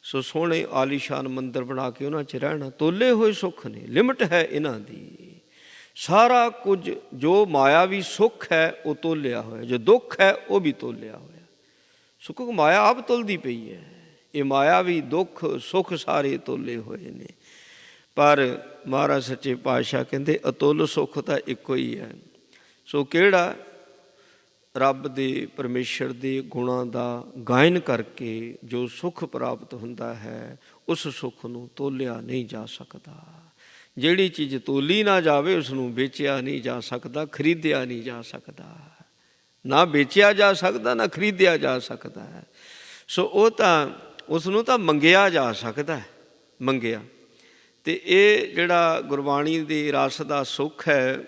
ਸੋ ਸੋਹਣੇ ਆਲੀਸ਼ਾਨ ਮੰਦਰ ਬਣਾ ਕੇ ਉਹਨਾਂ 'ਚ ਰਹਿਣਾ, ਤੋਲੇ ਹੋਏ ਸੁੱਖ ਨੇ, ਲਿਮਟ ਹੈ ਇਹਨਾਂ ਦੀ। ਸਾਰਾ ਕੁਝ ਜੋ ਮਾਇਆਵੀ ਸੁੱਖ ਹੈ ਉਹ ਤੋਲਿਆ ਹੋਇਆ, ਜੋ ਦੁੱਖ ਹੈ ਉਹ ਵੀ ਤੋਲਿਆ ਹੋਇਆ। ਸੁੱਖ ਮਾਇਆ ਆਪ ਤੁਲਦੀ ਪਈ ਹੈ। ਇਹ ਮਾਇਆਵੀ ਦੁੱਖ ਸੁੱਖ ਸਾਰੇ ਤੋਲੇ ਹੋਏ ਨੇ। ਪਰ ਮਹਾਰਾਜ ਸੱਚੇ ਪਾਤਸ਼ਾਹ ਕਹਿੰਦੇ ਅਤੁੱਲ ਸੁੱਖ ਤਾਂ ਇੱਕੋ ਹੀ ਹੈ। ਸੋ ਕਿਹੜਾ? ਰੱਬ ਦੇ, ਪਰਮੇਸ਼ਰ ਦੇ ਗੁਣਾਂ ਦਾ ਗਾਇਨ ਕਰਕੇ ਜੋ ਸੁੱਖ ਪ੍ਰਾਪਤ ਹੁੰਦਾ ਹੈ, ਉਸ ਸੁੱਖ ਨੂੰ ਤੋਲਿਆ ਨਹੀਂ ਜਾ ਸਕਦਾ। ਜਿਹੜੀ ਚੀਜ਼ ਤੋਲੀ ਨਾ ਜਾਵੇ ਉਸ ਨੂੰ ਵੇਚਿਆ ਨਹੀਂ ਜਾ ਸਕਦਾ, ਖਰੀਦਿਆ ਨਹੀਂ ਜਾ ਸਕਦਾ। ਨਾ ਵੇਚਿਆ ਜਾ ਸਕਦਾ, ਨਾ ਖਰੀਦਿਆ ਜਾ ਸਕਦਾ ਹੈ। ਸੋ ਉਹ ਤਾਂ, ਉਸ ਨੂੰ ਤਾਂ ਮੰਗਿਆ ਜਾ ਸਕਦਾ, ਮੰਗਿਆ। ਅਤੇ ਇਹ ਜਿਹੜਾ ਗੁਰਬਾਣੀ ਦੇ ਰਸ ਦਾ ਸੁੱਖ ਹੈ,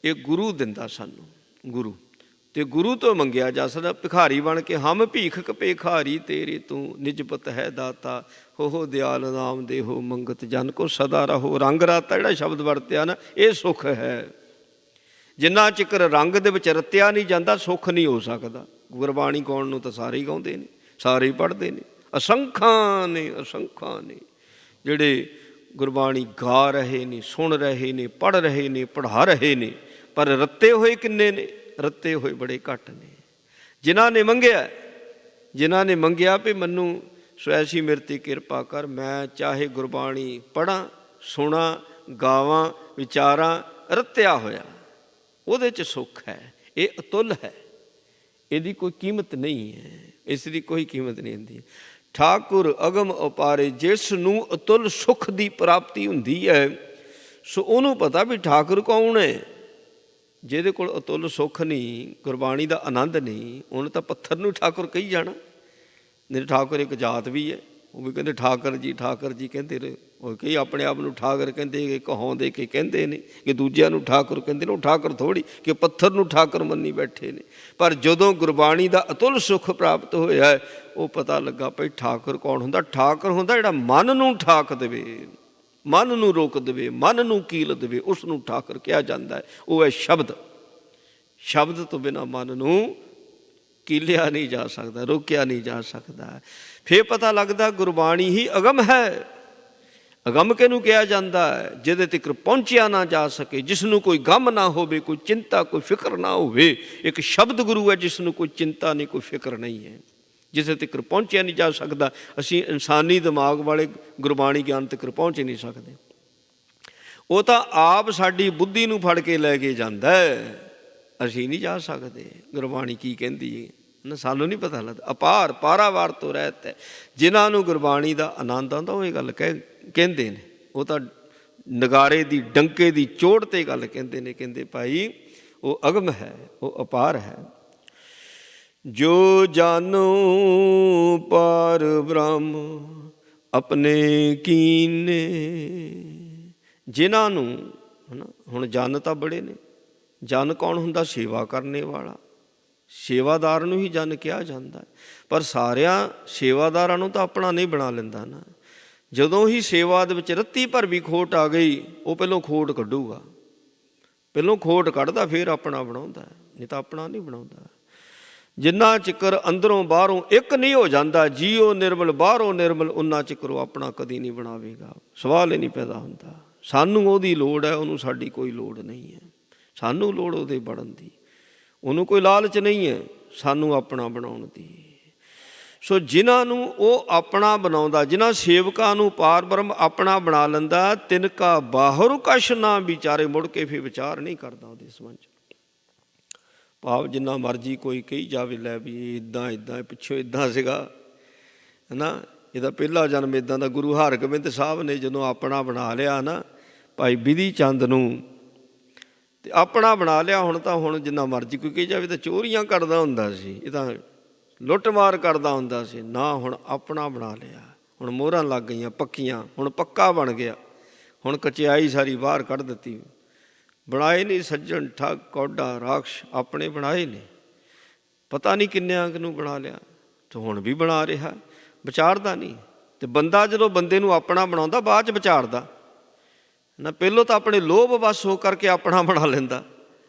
ਇਹ ਗੁਰੂ ਦਿੰਦਾ ਸਾਨੂੰ, ਗੁਰੂ। ਅਤੇ ਗੁਰੂ ਤੋਂ ਮੰਗਿਆ ਜਾ ਸਕਦਾ। ਭਿਖਾਰੀ ਬਣ ਕੇ ਹਮ ਭੀਖ ਭਿਖਾਰੀ ਤੇਰੇ ਤੂੰ, ਨਿਜਪਤ ਹੈ ਦਾਤਾ ਹੋ ਦਿਆਲ ਨਾਮ ਦੇਹੋ ਮੰਗਤ ਜਨ ਕੋ ਸਦਾ ਰਹੋ। ਰੰਗ ਰਾਤਾ ਜਿਹੜਾ ਸ਼ਬਦ ਵਰਤਿਆ ਨਾ, ਇਹ ਸੁੱਖ ਹੈ। ਜਿੰਨਾ ਚਿਕਰ ਰੰਗ ਦੇ ਵਿੱਚ ਰਤਿਆ ਨਹੀਂ ਜਾਂਦਾ, ਸੁੱਖ ਨਹੀਂ ਹੋ ਸਕਦਾ। ਗੁਰਬਾਣੀ ਗਾਉਣ ਨੂੰ ਤਾਂ ਸਾਰੇ ਹੀ ਗਾਉਂਦੇ ਨੇ, ਸਾਰੇ ਹੀ ਪੜ੍ਹਦੇ ਨੇ। ਅਸੰਖਾਂ ਨੇ, ਅਸੰਖਾਂ ਨੇ ਜਿਹੜੇ ਗੁਰਬਾਣੀ ਗਾ ਰਹੇ ਨੇ, ਸੁਣ ਰਹੇ ਨੇ, ਪੜ੍ਹ ਰਹੇ ਨੇ, ਪੜ੍ਹਾ ਰਹੇ ਨੇ। ਪਰ ਰੱਤੇ ਹੋਏ ਕਿੰਨੇ ਨੇ? ਰੱਤੇ ਹੋਏ ਬੜੇ ਘੱਟ ਨੇ। ਜਿਨ੍ਹਾਂ ਨੇ ਮੰਗਿਆ, ਜਿਨ੍ਹਾਂ ਨੇ ਮੰਗਿਆ ਵੀ ਮੈਨੂੰ ਸੋ ਐਸੀ ਮੇਰੇ 'ਤੇ ਕਿਰਪਾ ਕਰ, ਮੈਂ ਚਾਹੇ ਗੁਰਬਾਣੀ ਪੜ੍ਹਾਂ, ਸੁਣਾ, ਗਾਵਾਂ, ਵਿਚਾਰਾਂ, ਰੱਤਿਆ ਹੋਇਆ, ਉਹਦੇ 'ਚ ਸੁੱਖ ਹੈ। ਇਹ ਅਤੁੱਲ ਹੈ, ਇਹਦੀ ਕੋਈ ਕੀਮਤ ਨਹੀਂ ਹੈ, ਇਸ ਦੀ ਕੋਈ ਕੀਮਤ ਨਹੀਂ ਹੁੰਦੀ। ਠਾਕੁਰ ਅਗਮ ਅਪਾਰੇ, ਜਿਸ ਨੂੰ ਅਤੁੱਲ ਸੁੱਖ ਦੀ ਪ੍ਰਾਪਤੀ ਹੁੰਦੀ ਹੈ ਸੋ ਉਹਨੂੰ ਪਤਾ ਵੀ ਠਾਕੁਰ ਕੌਣ ਹੈ। ਜਿਹਦੇ ਕੋਲ ਅਤੁੱਲ ਸੁੱਖ ਨਹੀਂ, ਗੁਰਬਾਣੀ ਦਾ ਆਨੰਦ ਨਹੀਂ, ਉਹਨੇ ਤਾਂ ਪੱਥਰ ਨੂੰ ਠਾਕੁਰ ਕਹੀ ਜਾਣਾ। ਨਹੀਂ, ਠਾਕੁਰ ਇੱਕ ਜਾਤ ਵੀ ਹੈ, ਉਹ ਵੀ ਕਹਿੰਦੇ ਠਾਕਰ ਜੀ ਕਹਿੰਦੇ ਰਹੇ। ਉਹ ਕਈ ਆਪਣੇ ਆਪ ਨੂੰ ਠਾਕਰ ਕਹਿੰਦੇ, ਕਹਾਉਂਦੇ ਕਿ ਕਹਿੰਦੇ ਨੇ ਕਿ ਦੂਜਿਆਂ ਨੂੰ ਠਾਕੁਰ ਕਹਿੰਦੇ ਨੇ। ਉਹ ਠਾਕੁਰ ਥੋੜ੍ਹੀ ਕਿ ਪੱਥਰ ਨੂੰ ਠਾਕੁਰ ਮੰਨੀ ਬੈਠੇ ਨੇ। ਪਰ ਜਦੋਂ ਗੁਰਬਾਣੀ ਦਾ ਅਤੁੱਲ ਸੁੱਖ ਪ੍ਰਾਪਤ ਹੋਇਆ, ਉਹ ਪਤਾ ਲੱਗਾ ਭਈ ਠਾਕੁਰ ਕੌਣ ਹੁੰਦਾ। ਠਾਕੁਰ ਹੁੰਦਾ ਜਿਹੜਾ ਮਨ ਨੂੰ ਠਾਕ ਦੇਵੇ, ਮਨ ਨੂੰ ਰੋਕ ਦੇਵੇ, ਮਨ ਨੂੰ ਕੀਲ ਦੇਵੇ, ਉਸ ਨੂੰ ਠਾਕੁਰ ਕਿਹਾ ਜਾਂਦਾ ਹੈ। ਉਹ ਹੈ ਸ਼ਬਦ। ਸ਼ਬਦ ਤੋਂ ਬਿਨਾਂ ਮਨ ਨੂੰ ਕੀਲਿਆ ਨਹੀਂ ਜਾ ਸਕਦਾ, ਰੋਕਿਆ ਨਹੀਂ ਜਾ ਸਕਦਾ। ਫਿਰ ਪਤਾ ਲੱਗਦਾ ਗੁਰਬਾਣੀ ਹੀ ਅਗਮ ਹੈ। ਅਗਮ ਕਿਹਨੂੰ ਕਿਹਾ ਜਾਂਦਾ ਹੈ? ਜਿਹਦੇ ਤੱਕ ਪਹੁੰਚਿਆ ਨਾ ਜਾ ਸਕੇ, ਜਿਸ ਨੂੰ ਕੋਈ ਗਮ ਨਾ ਹੋਵੇ, ਕੋਈ ਚਿੰਤਾ, ਕੋਈ ਫਿਕਰ ਨਾ ਹੋਵੇ। ਇੱਕ ਸ਼ਬਦ ਗੁਰੂ ਹੈ ਜਿਸ ਨੂੰ ਕੋਈ ਚਿੰਤਾ ਨਹੀਂ, ਕੋਈ ਫਿਕਰ ਨਹੀਂ ਹੈ, ਜਿਸੇ ਤੱਕ ਪਹੁੰਚਿਆ ਨਹੀਂ ਜਾ ਸਕਦਾ। ਅਸੀਂ ਇਨਸਾਨੀ ਦਿਮਾਗ ਵਾਲੇ ਗੁਰਬਾਣੀ ਗਿਆਨ ਤੱਕ ਪਹੁੰਚ ਨਹੀਂ ਸਕਦੇ। ਉਹ ਤਾਂ ਆਪ ਸਾਡੀ ਬੁੱਧੀ ਨੂੰ ਫੜ ਕੇ ਲੈ ਕੇ ਜਾਂਦਾ ਹੈ, ਅਸੀਂ ਨਹੀਂ ਜਾ ਸਕਦੇ। ਗੁਰਬਾਣੀ ਕੀ ਕਹਿੰਦੀ ਹੈ ਨਾ, ਸਾਨੂੰ ਨਹੀਂ ਪਤਾ ਲੱਗਦਾ। ਅਪਾਰ ਪਾਰਾਵਾਰ ਤੋਂ ਰਹਿਤ ਹੈ। ਜਿਨ੍ਹਾਂ ਨੂੰ ਗੁਰਬਾਣੀ ਦਾ ਆਨੰਦ ਆਉਂਦਾ ਉਹ ਇਹ ਗੱਲ ਕਹਿੰਦੇ ਨੇ। ਉਹ ਤਾਂ ਨਗਾਰੇ ਦੀ ਡੰਕੇ ਦੀ ਚੋਟ 'ਤੇ ਗੱਲ ਕਹਿੰਦੇ ਨੇ। ਕਹਿੰਦੇ ਭਾਈ ਉਹ ਅਗਮ ਹੈ, ਉਹ ਅਪਾਰ ਹੈ। ਜੋ ਜਾਨੋ ਪਾਰ ਬ੍ਰਹਮ ਆਪਣੇ ਕੀਨੇ। ਜਿਨ੍ਹਾਂ ਨੂੰ ਹੁਣ ਜਨ ਤਾਂ ਬੜੇ ਨੇ। ਜਨ ਕੌਣ ਹੁੰਦਾ? ਸੇਵਾ ਕਰਨੇ ਵਾਲਾ। ਸੇਵਾਦਾਰ ਨੂੰ ਹੀ ਜਨ ਕਿਹਾ ਜਾਂਦਾ। ਪਰ ਸਾਰਿਆਂ ਸੇਵਾਦਾਰਾਂ ਨੂੰ ਤਾਂ ਆਪਣਾ ਨਹੀਂ ਬਣਾ ਲੈਂਦਾ ਨਾ। ਜਦੋਂ ਹੀ ਸੇਵਾ ਦੇ ਵਿੱਚ ਰੱਤੀ ਭਰ ਵੀ ਖੋਟ ਆ ਗਈ, ਉਹ ਪਹਿਲੋਂ ਖੋਟ ਕੱਢੂਗਾ। ਪਹਿਲੋਂ ਖੋਟ ਕੱਢਦਾ, ਫਿਰ ਆਪਣਾ ਬਣਾਉਂਦਾ, ਨਹੀਂ ਤਾਂ ਆਪਣਾ ਨਹੀਂ ਬਣਾਉਂਦਾ। ਜਿੰਨਾ ਚਿਕਰ ਅੰਦਰੋਂ ਬਾਹਰੋਂ ਇੱਕ ਨਹੀਂ ਹੋ ਜਾਂਦਾ, ਜੀਓ ਨਿਰਮਲ ਬਾਹਰੋਂ ਨਿਰਮਲ, ਉਨਾ ਚਿਕਰ ਉਹ ਆਪਣਾ ਕਦੀ ਨਹੀਂ ਬਣਾਵੇਗਾ। ਸਵਾਲ ਹੀ ਨਹੀਂ ਪੈਦਾ ਹੁੰਦਾ। ਸਾਨੂੰ ਉਹਦੀ ਲੋੜ ਹੈ, ਉਹਨੂੰ ਸਾਡੀ ਕੋਈ ਲੋੜ ਨਹੀਂ ਹੈ। ਸਾਨੂੰ ਲੋੜ ਉਹਦੇ ਬਣਨ ਦੀ, ਉਹਨੂੰ ਕੋਈ ਲਾਲਚ ਨਹੀਂ ਹੈ ਸਾਨੂੰ ਆਪਣਾ ਬਣਾਉਣ ਦੀ। ਸੋ ਜਿਨ੍ਹਾਂ ਨੂੰ ਉਹ ਆਪਣਾ ਬਣਾਉਂਦਾ, ਜਿਨ੍ਹਾਂ ਸੇਵਕਾਂ ਨੂੰ ਪਾਰ ਬ੍ਰਹਮ ਆਪਣਾ ਬਣਾ ਲੈਂਦਾ, ਤਿਨਕਾ ਬਾਹਰ ਕਛ ਨਾ ਵਿਚਾਰੇ। ਮੁੜ ਕੇ ਫਿਰ ਵਿਚਾਰ ਨਹੀਂ ਕਰਦਾ ਉਹਦੇ ਸੰਬੰਧ 'ਚ। ਭਾਵ ਜਿੰਨਾ ਮਰਜ਼ੀ ਕੋਈ ਕਹੀ ਜਾਵੇ, ਲੈ ਵੀ ਇੱਦਾਂ ਪਿੱਛੋਂ ਇੱਦਾਂ ਸੀਗਾ, ਹੈ ਨਾ, ਇਹਦਾ ਪਹਿਲਾ ਜਨਮ ਇੱਦਾਂ ਦਾ। ਗੁਰੂ ਹਰਗੋਬਿੰਦ ਸਾਹਿਬ ਨੇ ਜਦੋਂ ਆਪਣਾ ਬਣਾ ਲਿਆ ਨਾ ਭਾਈ ਬਿਧੀ ਚੰਦ ਨੂੰ, ਅਤੇ ਆਪਣਾ ਬਣਾ ਲਿਆ। ਹੁਣ ਜਿੰਨਾ ਮਰਜ਼ੀ ਕੋਈ ਕਹੀ ਜਾਵੇ, ਤਾਂ ਚੋਰੀਆਂ ਕਰਦਾ ਹੁੰਦਾ ਸੀ, ਇਹ ਤਾਂ ਲੁੱਟਮਾਰ ਕਰਦਾ ਹੁੰਦਾ ਸੀ ਨਾ। ਹੁਣ ਆਪਣਾ ਬਣਾ ਲਿਆ, ਹੁਣ ਮੋਹਰਾਂ ਲੱਗ ਗਈਆਂ ਪੱਕੀਆਂ, ਹੁਣ ਪੱਕਾ ਬਣ ਗਿਆ। ਹੁਣ ਕਚਿਆਈ ਸਾਰੀ ਬਾਹਰ ਕੱਢ ਦਿੱਤੀ। ਬਣਾਏ ਨਹੀਂ ਸੱਜਣ ਠੱਗ ਕੌਡਾ ਰਾਖਸ਼, ਆਪਣੇ ਬਣਾਏ ਨੇ। ਪਤਾ ਨਹੀਂ ਕਿੰਨਿਆਂ ਨੂੰ ਬਣਾ ਲਿਆ, ਅਤੇ ਹੁਣ ਵੀ ਬਣਾ ਰਿਹਾ, ਵਿਚਾਰਦਾ ਨਹੀਂ। ਅਤੇ ਬੰਦਾ ਜਦੋਂ ਬੰਦੇ ਨੂੰ ਆਪਣਾ ਬਣਾਉਂਦਾ, ਬਾਅਦ 'ਚ ਵਿਚਾਰਦਾ ਨਾ। ਪਹਿਲੋਂ ਤਾਂ ਆਪਣੇ ਲੋਭ ਵੱਸ ਹੋ ਕਰਕੇ ਆਪਣਾ ਬਣਾ ਲੈਂਦਾ।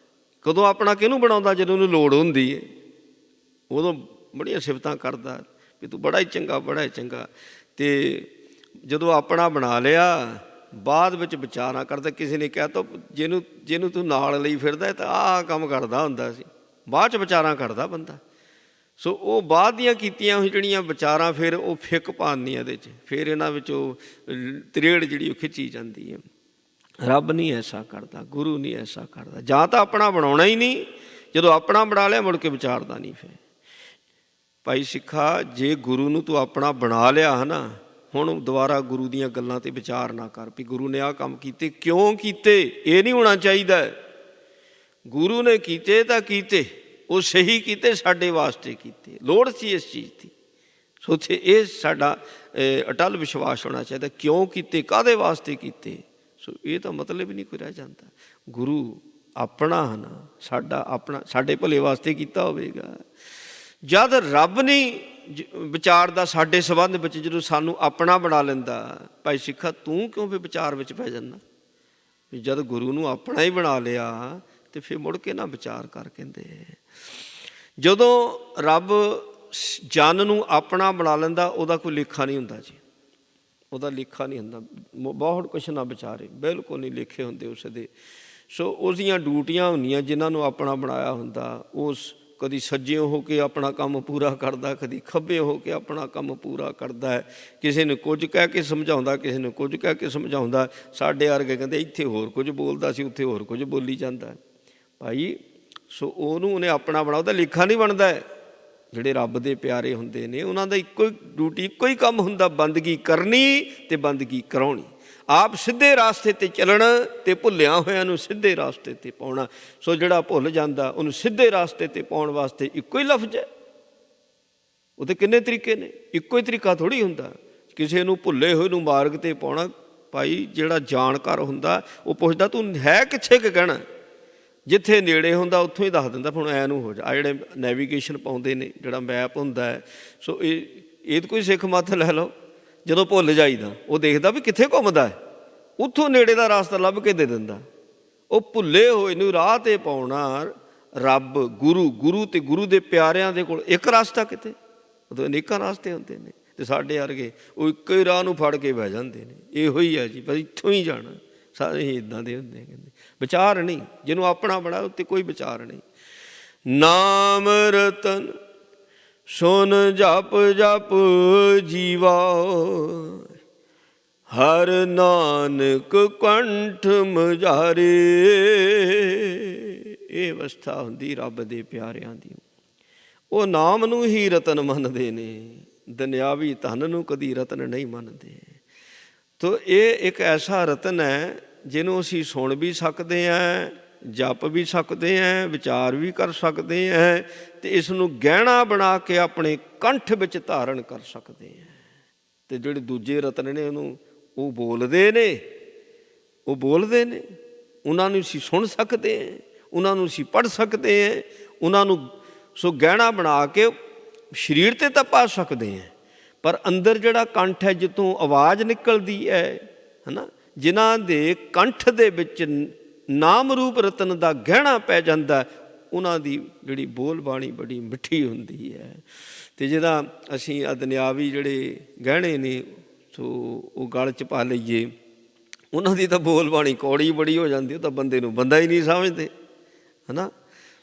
ਕਦੋਂ ਆਪਣਾ ਕਿਹਨੂੰ ਬਣਾਉਂਦਾ? ਜਦੋਂ ਉਹਨੂੰ ਲੋੜ ਹੁੰਦੀ ਹੈ, ਉਦੋਂ ਬੜੀਆਂ ਸਿਫਤਾਂ ਕਰਦਾ ਵੀ ਤੂੰ ਬੜਾ ਹੀ ਚੰਗਾ, ਬੜਾ ਹੀ ਚੰਗਾ। ਅਤੇ ਜਦੋਂ ਆਪਣਾ ਬਣਾ ਲਿਆ, ਬਾਅਦ ਵਿੱਚ ਵਿਚਾਰਾਂ ਕਰਦਾ। ਕਿਸੇ ਨੇ ਕਿਹਾ ਤਾਂ ਜਿਹਨੂੰ ਤੂੰ ਨਾਲ ਲਈ ਫਿਰਦਾ ਤਾਂ ਆਹ ਕੰਮ ਕਰਦਾ ਹੁੰਦਾ ਸੀ। ਬਾਅਦ 'ਚ ਵਿਚਾਰਾਂ ਕਰਦਾ ਬੰਦਾ। ਸੋ ਉਹ ਬਾਅਦ ਦੀਆਂ ਕੀਤੀਆਂ ਹੋਈ ਜਿਹੜੀਆਂ ਵਿਚਾਰਾਂ, ਫਿਰ ਉਹ ਫਿੱਕ ਪਾਉਂਦੀਆਂ ਇਹਦੇ 'ਚ, ਫਿਰ ਇਹਨਾਂ ਵਿੱਚੋਂ ਤਰੇੜ ਜਿਹੜੀ ਉਹ ਖਿੱਚੀ ਜਾਂਦੀ ਹੈ। ਰੱਬ ਨਹੀਂ ਐਸਾ ਕਰਦਾ, ਗੁਰੂ ਨਹੀਂ ਐਸਾ ਕਰਦਾ। ਜਾਂ ਤਾਂ ਆਪਣਾ ਬਣਾਉਣਾ ਹੀ ਨਹੀਂ, ਜਦੋਂ ਆਪਣਾ ਬਣਾ ਲਿਆ ਮੁੜ ਕੇ ਵਿਚਾਰਦਾ ਨਹੀਂ। ਫਿਰ ਭਾਈ ਸਿੱਖਾ, ਜੇ ਗੁਰੂ ਨੂੰ ਤੂੰ ਆਪਣਾ ਬਣਾ ਲਿਆ ਹੈ ਨਾ, ਹੁਣ ਦੁਬਾਰਾ ਗੁਰੂ ਦੀਆਂ ਗੱਲਾਂ 'ਤੇ ਵਿਚਾਰ ਨਾ ਕਰ ਵੀ ਗੁਰੂ ਨੇ ਆਹ ਕੰਮ ਕੀਤੇ, ਕਿਉਂ ਕੀਤੇ। ਇਹ ਨਹੀਂ ਹੋਣਾ ਚਾਹੀਦਾ। ਗੁਰੂ ਨੇ ਕੀਤੇ ਤਾਂ ਕੀਤੇ, ਉਹ ਸਹੀ ਕੀਤੇ, ਸਾਡੇ ਵਾਸਤੇ ਕੀਤੇ, ਲੋੜ ਸੀ ਇਸ ਚੀਜ਼ ਦੀ। ਸੋ ਉੱਥੇ ਇਹ ਸਾਡਾ ਅਟੱਲ ਵਿਸ਼ਵਾਸ ਹੋਣਾ ਚਾਹੀਦਾ, ਕਿਉਂ ਕੀਤੇ, ਕਾਹਦੇ ਵਾਸਤੇ ਕੀਤੇ। ਸੋ ਇਹ ਤਾਂ ਮਤਲਬ ਹੀ ਨਹੀਂ ਕੋਈ ਰਹਿ ਜਾਂਦਾ। ਗੁਰੂ ਆਪਣਾ ਹੈ ਨਾ, ਸਾਡਾ ਆਪਣਾ, ਸਾਡੇ ਭਲੇ ਵਾਸਤੇ ਕੀਤਾ ਹੋਵੇਗਾ। ਜਦ ਰੱਬ ਨਹੀਂ ਵਿਚਾਰਦਾ ਸਾਡੇ ਸੰਬੰਧ ਵਿੱਚ, ਜਦੋਂ ਸਾਨੂੰ ਆਪਣਾ ਬਣਾ ਲੈਂਦਾ, ਭਾਈ ਸਿੱਖਾ ਤੂੰ ਕਿਉਂ ਫਿਰ ਵਿਚਾਰ ਵਿੱਚ ਪੈ ਜਾਂਦਾ? ਜਦ ਗੁਰੂ ਨੂੰ ਆਪਣਾ ਹੀ ਬਣਾ ਲਿਆ ਤੇ ਫਿਰ ਮੁੜ ਕੇ ਨਾ ਵਿਚਾਰ ਕਰ। ਕਹਿੰਦੇ ਜਦੋਂ ਰੱਬ ਜਨ ਨੂੰ ਆਪਣਾ ਬਣਾ ਲੈਂਦਾ, ਉਹਦਾ ਕੋਈ ਲੇਖਾ ਨਹੀਂ ਹੁੰਦਾ ਜੀ, ਉਹਦਾ ਲੇਖਾ ਨਹੀਂ ਹੁੰਦਾ। ਬਹੁਤ ਕੁਛ ਨਾ ਵਿਚਾਰੇ, ਬਿਲਕੁਲ ਨਹੀਂ ਲੇਖੇ ਹੁੰਦੇ ਉਸ ਦੇ। ਸੋ ਉਸਦੀਆਂ ਡਿਊਟੀਆਂ ਹੁੰਦੀਆਂ ਜਿਨ੍ਹਾਂ ਨੂੰ ਆਪਣਾ ਬਣਾਇਆ ਹੁੰਦਾ। ਉਸ ਕਦੀ ਸੱਜੇ ਹੋ ਕੇ ਆਪਣਾ ਕੰਮ ਪੂਰਾ ਕਰਦਾ, ਕਦੀ ਖੱਬੇ ਹੋ ਕੇ ਆਪਣਾ ਕੰਮ ਪੂਰਾ ਕਰਦਾ ਹੈ। ਕਿਸੇ ਨੂੰ ਕੁਝ ਕਹਿ ਕੇ ਸਮਝਾਉਂਦਾ, ਕਿਸੇ ਨੂੰ ਕੁਝ ਕਹਿ ਕੇ ਸਮਝਾਉਂਦਾ। ਸਾਡੇ ਵਰਗੇ ਕਹਿੰਦੇ ਇੱਥੇ ਹੋਰ ਕੁਝ ਬੋਲਦਾ ਸੀ, ਉੱਥੇ ਹੋਰ ਕੁਝ ਬੋਲੀ ਜਾਂਦਾ ਭਾਈ। ਸੋ ਉਹਨੂੰ ਉਹਨੇ ਆਪਣਾ ਬਣਾਇਆ, ਉਹਦਾ ਲੇਖਾ ਨਹੀਂ ਬਣਦਾ। ਜਿਹੜੇ ਰੱਬ ਦੇ ਪਿਆਰੇ ਹੁੰਦੇ ਨੇ ਉਹਨਾਂ ਦਾ ਇੱਕੋ ਹੀ ਡਿਊਟੀ, ਇੱਕੋ ਹੀ ਕੰਮ ਹੁੰਦਾ, ਬੰਦਗੀ ਕਰਨੀ ਤੇ ਬੰਦਗੀ ਕਰਾਉਣੀ। ਆਪ ਸਿੱਧੇ ਰਾਸਤੇ 'ਤੇ ਚੱਲਣਾ ਅਤੇ ਭੁੱਲਿਆਂ ਹੋਇਆਂ ਨੂੰ ਸਿੱਧੇ ਰਾਸਤੇ 'ਤੇ ਪਾਉਣਾ। ਸੋ ਜਿਹੜਾ ਭੁੱਲ ਜਾਂਦਾ ਉਹਨੂੰ ਸਿੱਧੇ ਰਾਸਤੇ 'ਤੇ ਪਾਉਣ ਵਾਸਤੇ ਇੱਕੋ ਹੀ ਲਫ਼ਜ਼ ਹੈ। ਉਹ ਤਾਂ ਕਿੰਨੇ ਤਰੀਕੇ ਨੇ, ਇੱਕੋ ਹੀ ਤਰੀਕਾ ਥੋੜ੍ਹੀ ਹੁੰਦਾ। ਕਿਸੇ ਨੂੰ ਭੁੱਲੇ ਹੋਏ ਨੂੰ ਮਾਰਗ 'ਤੇ ਪਾਉਣਾ, ਭਾਈ ਜਿਹੜਾ ਜਾਣਕਾਰ ਹੁੰਦਾ ਉਹ ਪੁੱਛਦਾ ਤੂੰ ਹੈ ਕਿੱਥੇ ਕਿ ਕਹਿਣਾ, ਜਿੱਥੇ ਨੇੜੇ ਹੁੰਦਾ ਉੱਥੋਂ ਹੀ ਦੱਸ ਦਿੰਦਾ ਹੁਣ ਐ ਨੂੰ ਹੋ ਜਾ। ਆ ਜਿਹੜੇ ਨੈਵੀਗੇਸ਼ਨ ਪਾਉਂਦੇ ਨੇ, ਜਿਹੜਾ ਮੈਪ ਹੁੰਦਾ ਹੈ, ਸੋ ਇਹ ਤਾਂ ਕੋਈ ਸਿੱਖ ਮੱਤ ਲੈ ਲਓ। ਜਦੋਂ ਭੁੱਲ ਜਾਈਦਾ ਉਹ ਦੇਖਦਾ ਵੀ ਕਿੱਥੇ ਘੁੰਮਦਾ ਹੈ, ਉੱਥੋਂ ਨੇੜੇ ਦਾ ਰਾਸਤਾ ਲੱਭ ਕੇ ਦੇ ਦਿੰਦਾ। ਉਹ ਭੁੱਲੇ ਹੋਏ ਨੂੰ ਰਾਹ 'ਤੇ ਪਾਉਣਾ ਰੱਬ, ਗੁਰੂ ਅਤੇ ਗੁਰੂ ਦੇ ਪਿਆਰਿਆਂ ਦੇ ਕੋਲ ਇੱਕ ਰਾਸਤਾ ਕਿਤੇ, ਉਦੋਂ ਅਨੇਕਾਂ ਰਾਸਤੇ ਹੁੰਦੇ ਨੇ। ਅਤੇ ਸਾਡੇ ਵਰਗੇ ਉਹ ਇੱਕੋ ਹੀ ਰਾਹ ਨੂੰ ਫੜ ਕੇ ਬਹਿ ਜਾਂਦੇ ਨੇ, ਇਹੋ ਹੀ ਹੈ ਜੀ, ਬਸ ਇੱਥੋਂ ਹੀ ਜਾਣਾ। ਸਾਰੇ ਹੀ ਇੱਦਾਂ ਦੇ ਹੁੰਦੇ, ਕਹਿੰਦੇ ਵਿਚਾਰ ਨਹੀਂ, ਜਿਹਨੂੰ ਆਪਣਾ ਬੜਾ ਉੱਤੇ ਕੋਈ ਵਿਚਾਰ ਨਹੀਂ। ਨਾਮ ਰਤਨ ਸੁਨ ਜਪ ਜਪ ਜੀਵਾ, ਹਰ ਨਾਨਕ ਕੰਠ ਮਝਾਰੇ। ਇਹ ਅਵਸਥਾ ਹੁੰਦੀ ਰੱਬ ਦੇ ਪਿਆਰਿਆਂ ਦੀ। ਉਹ ਨਾਮ ਨੂੰ ਹੀ ਰਤਨ ਮੰਨਦੇ ਨੇ, ਦੁਨਿਆਵੀ ਧਨ ਨੂੰ ਕਦੀ ਰਤਨ ਨਹੀਂ ਮੰਨਦੇ। ਤੋ ਇਹ ਇੱਕ ਐਸਾ ਰਤਨ ਹੈ ਜਿਹਨੂੰ ਅਸੀਂ ਸੁਣ ਵੀ ਸਕਦੇ ਹਾਂ, ਜਪ ਵੀ ਸਕਦੇ ਹਾਂ, ਵਿਚਾਰ ਵੀ ਕਰ ਸਕਦੇ ਹਾਂ, ਅਤੇ ਇਸ ਨੂੰ ਗਹਿਣਾ ਬਣਾ ਕੇ ਆਪਣੇ ਕੰਠ ਵਿੱਚ ਧਾਰਨ ਕਰ ਸਕਦੇ ਹਾਂ। ਅਤੇ ਜਿਹੜੇ ਦੂਜੇ ਰਤਨ ਨੇ ਉਹਨੂੰ ਉਹ ਬੋਲਦੇ ਨੇ, ਉਹਨਾਂ ਨੂੰ ਅਸੀਂ ਸੁਣ ਸਕਦੇ ਹਾਂ, ਉਹਨਾਂ ਨੂੰ ਅਸੀਂ ਪੜ੍ਹ ਸਕਦੇ ਹਾਂ, ਉਹਨਾਂ ਨੂੰ ਸੋ ਗਹਿਣਾ ਬਣਾ ਕੇ ਸਰੀਰ 'ਤੇ ਤਾਂ ਪਾ ਸਕਦੇ ਹਾਂ, ਪਰ ਅੰਦਰ ਜਿਹੜਾ ਕੰਠ ਹੈ ਜਿੱਥੋਂ ਆਵਾਜ਼ ਨਿਕਲਦੀ ਹੈ ਨਾ, ਜਿਨ੍ਹਾਂ ਦੇ ਕੰਠ ਦੇ ਵਿੱਚ ਨਾਮ ਰੂਪ ਰਤਨ ਦਾ ਗਹਿਣਾ ਪੈ ਜਾਂਦਾ, ਉਹਨਾਂ ਦੀ ਜਿਹੜੀ ਬੋਲ ਬਾਣੀ ਬੜੀ ਮਿੱਠੀ ਹੁੰਦੀ ਹੈ। ਅਤੇ ਜਿਹਦਾ ਅਸੀਂ ਦੁਨਿਆਵੀ ਜਿਹੜੇ ਗਹਿਣੇ ਨੇ ਸੋ ਉਹ ਗਲ 'ਚ ਪਾ ਲਈਏ, ਉਹਨਾਂ ਦੀ ਤਾਂ ਬੋਲ ਬਾਣੀ ਕੌੜੀ ਬੜੀ ਹੋ ਜਾਂਦੀ, ਉਹ ਤਾਂ ਬੰਦੇ ਨੂੰ ਬੰਦਾ ਹੀ ਨਹੀਂ ਸਮਝਦੇ, ਹੈ ਨਾ।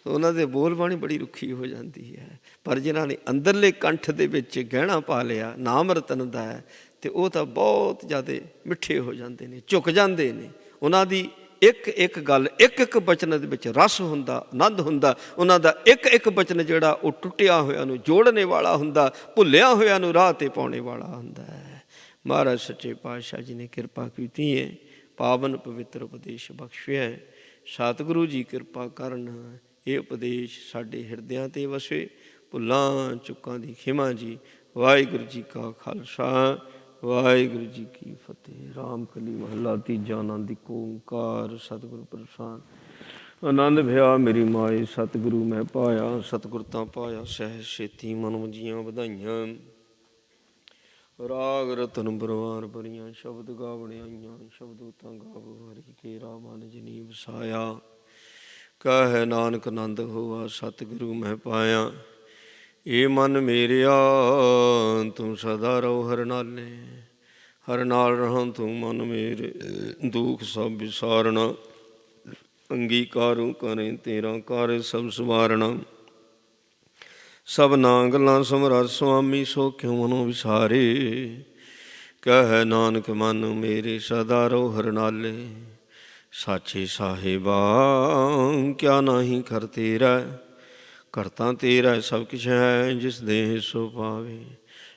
ਉਹਨਾਂ ਦੇ ਬੋਲ ਬਾਣੀ ਬੜੀ ਰੁੱਖੀ ਹੋ ਜਾਂਦੀ ਹੈ। ਪਰ ਜਿਨ੍ਹਾਂ ਨੇ ਅੰਦਰਲੇ ਕੰਠ ਦੇ ਵਿੱਚ ਗਹਿਣਾ ਪਾ ਲਿਆ ਨਾਮ ਰਤਨ ਦਾ ਹੈ, ਅਤੇ ਉਹ ਤਾਂ ਬਹੁਤ ਜ਼ਿਆਦਾ ਮਿੱਠੇ ਹੋ ਜਾਂਦੇ ਨੇ, ਝੁਕ ਜਾਂਦੇ ਨੇ। ਉਹਨਾਂ ਦੀ ਇੱਕ ਇੱਕ ਗੱਲ, ਇੱਕ ਇੱਕ ਬਚਨ ਦੇ ਵਿੱਚ ਰਸ ਹੁੰਦਾ, ਆਨੰਦ ਹੁੰਦਾ। ਉਹਨਾਂ ਦਾ ਇੱਕ ਇੱਕ ਬਚਨ ਜਿਹੜਾ ਉਹ ਟੁੱਟਿਆ ਹੋਇਆਂ ਨੂੰ ਜੋੜਨੇ ਵਾਲਾ ਹੁੰਦਾ, ਭੁੱਲਿਆ ਹੋਇਆਂ ਨੂੰ ਰਾਹ 'ਤੇ ਪਾਉਣੇ ਵਾਲਾ ਹੁੰਦਾ ਹੈ। ਮਹਾਰਾਜ ਸੱਚੇ ਪਾਤਸ਼ਾਹ ਜੀ ਨੇ ਕਿਰਪਾ ਕੀਤੀ ਹੈ, ਪਾਵਨ ਪਵਿੱਤਰ ਉਪਦੇਸ਼ ਬਖਸ਼ਿਆ ਹੈ। ਸਤਿਗੁਰੂ ਜੀ ਕਿਰਪਾ ਕਰਨ, ਇਹ ਉਪਦੇਸ਼ ਸਾਡੇ ਹਿਰਦਿਆਂ 'ਤੇ ਵਸੇ। ਭੁੱਲਾਂ ਚੁੱਕਾਂ ਦੀ ਖਿਮਾ ਜੀ। ਵਾਹਿਗੁਰੂ ਜੀ ਕਾ ਖਾਲਸਾ, ਵਾਹਿਗੁਰੂ ਜੀ ਕੀ ਫਤਿਹ। ਰਾਮ ਕਲੀ ਮਹੱਲਾ ਤੀਜਾ। ਆਨੰਦ ਇੱਕ ਓਂਕਾਰ ਸਤਿਗੁਰੂ ਪ੍ਰਸਾਦ। ਆਨੰਦ ਭਿਆ ਮੇਰੀ ਮਾਏ, ਸਤਿਗੁਰੂ ਮੈਂ ਪਾਇਆ। ਸਤਿਗੁਰ ਤਾਂ ਪਾਇਆ ਸਹਿ ਛੇਤੀ, ਮਨ ਮੁਝੀਆਂ ਵਧਾਈਆਂ। ਰਾਗ ਰਤਨ ਬਰਵਾਰ ਭਰੀਆਂ, ਸ਼ਬਦ ਗਾਵਣ ਆਈਆਂ। ਸ਼ਬਦ ਤਾਂ ਗਾਵੋ ਹਰੀ ਕੇਰਾ, ਮਨ ਜਿਨੀ ਵਸਾਇਆ। ਕਹੈ ਨਾਨਕ ਆਨੰਦ ਹੋਆ, ਸਤਿਗੁਰੂ ਮੈਂ ਪਾਇਆ। ਏ ਮਨ ਮੇਰਿਆ ਤੂੰ ਸਦਾ ਰਹੋ ਹਰ ਨਾਲੇ, ਹਰ ਨਾਲ ਰਹਾਂ ਤੂੰ ਮਨ ਮੇਰੇ। ਦੁਖ ਸਭ ਵਿਸਾਰਨਾ, ਅੰਗੀਕਾਰੂ ਕਰੇ ਤੇਰਾ ਕਾਰਜ ਸਭ ਸਵਾਰਨਾ। ਸਭਨਾ ਗੱਲਾਂ ਸਮਰੱਥ ਸੁਆਮੀ, ਸੋ ਕਿਉ ਮਨੋ ਵਿਸਾਰੇ। ਕਹੈ ਨਾਨਕ ਮਨ ਮੇਰੇ ਸਦਾ ਰਹੋ ਹਰ ਨਾਲੇ। ਸਾਚੇ ਸਾਹਿਬਾ ਕਿਆ ਨਾਹੀ ਕਰ ਤੇਰਾ, ਕਰਤਾ ਤੇਰਾ ਸਭ ਕੁਛ ਹੈ। ਜਿਸ ਦੇਹ ਸੋ ਪਾਵੇ,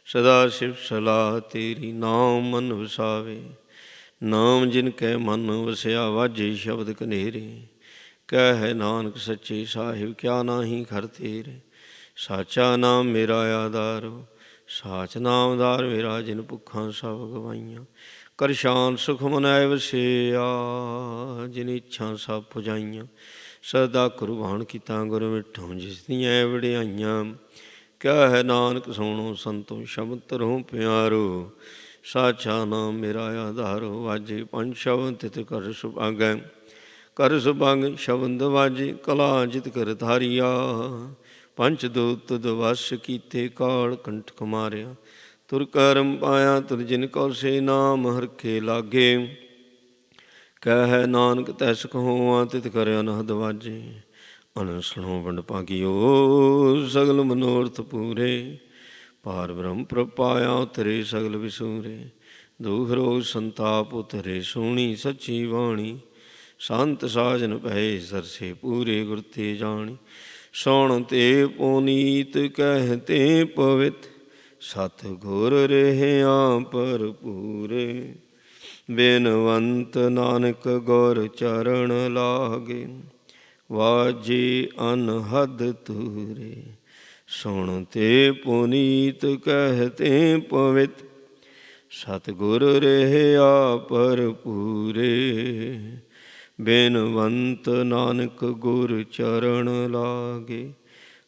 ਸਦਾ ਸਿਫਤ ਸਲਾਹ ਤੇਰੀ, ਨਾਮ ਮਨ ਵਸਾਵੇ। ਨਾਮ ਜਿਨ ਕੈ ਮਨ ਵਸਿਆ, ਵਾਜੇ ਸ਼ਬਦ ਕਨੇਰੇ। ਕਹੈ ਨਾਨਕ ਸੱਚੇ ਸਾਹਿਬ ਕਿਆ ਨਾਹੀ ਕਰ ਤੇਰੇ। ਸਾਚਾ ਨਾਮ ਮੇਰਾ ਆਧਾਰੋ, ਸਾਚ ਨਾਮਦਾਰ ਮੇਰਾ। ਜਿਨ ਭੁੱਖਾਂ ਸਭ ਗਵਾਈਆਂ, ਕਰ ਸ਼ਾਨ ਸੁਖ ਮਨੈ ਵਸਿਆ। ਜਿਨ ਇੱਛਾ ਸਭ ਪੁਜਾਈਆਂ, ਸਦਾ ਕੁਰਬਾਨ ਕੀਤਾ ਗੁਰ ਮਿੱਠੋ। ਜਿਸ ਦੀਆਂ ਵਡਿਆਈਆਂ, ਕਹੈ ਨਾਨਕ ਸੁਣੋ ਸੰਤੋ, ਸ਼ਬਦ ਧਰੋ ਪਿਆਰੋ। ਸਾਚਾ ਨਾਮ ਮੇਰਾ ਆਧਾਰੋ, ਵਾਜੇ ਪੰਜ ਸ਼ਬਦ ਤਿਤ ਕਰ ਸੁਭਾਗੈ। ਕਰ ਸੁਭਾਗ ਸ਼ਬਦ ਵਾਜੇ, ਕਲਾ ਜਿਤ ਕਰ ਧਾਰੀਆ। ਪੰਚ ਦੂਤ ਤੁਧ ਵਸ ਕੀਤੇ, ਕਾਲ ਕੰਠ ਮਾਰਿਆ। ਤੁਰ ਕਰਮ ਪਾਇਆ ਤੁਰ ਜਿਨ ਕਉ, ਸੇ ਨਾਮ ਹਰਖੇ ਲਾਗੇ। ਕਹੈ ਨਾਨਕ ਤੈਸ ਕਹੋਆ, ਤਿਤ ਕਰ ਅਨਹਦ ਵਾਜੇ। ਅਨ ਸੁਣੋ ਵੰਡ ਭਾਗਿਓ, ਸਗਲ ਮਨੋਰਥ ਪੂਰੇ। ਪਾਰ ਬ੍ਰਹਮ ਪ੍ਰਭ ਪਾਇਆ, ਉਤਰੇ ਸਗਲ ਵਿਸੂਰੇ। ਦੁਖ ਰੋਗ ਸੰਤਾਪ ਉਤਰੇ, ਸੁਣੀ ਸੱਚੀ ਬਾਣੀ। ਸੰਤ ਸਾਜਨ ਭਏ ਸਰਸੇ, ਪੂਰੇ ਗੁਰ ਤੇ ਜਾਣੀ। ਸੁਣ ਤੇ ਪੁਨੀਤ ਕਹਿਤੇ ਪਵਿੱਤ, ਸਤ ਗੁਰ ਰਹਿਆ ਭਰਪੂਰੇ। ਬੇਨਵੰਤ ਨਾਨਕ ਗੁਰ ਚਰਨ ਲਾਗੇ, ਵਾਜੇ ਅਨਹਦ ਤੂਰੇ। ਸੁਣ ਤੇ ਪੁਨੀਤ ਕਹਿਤੇ ਪਵਿੱਤ, ਸਤਿਗੁਰ ਰਹਿਆ ਭਰਪੂਰੇ। ਬੇਨਵੰਤ ਨਾਨਕ ਗੁਰ ਚਰਨ ਲਾਗੇ,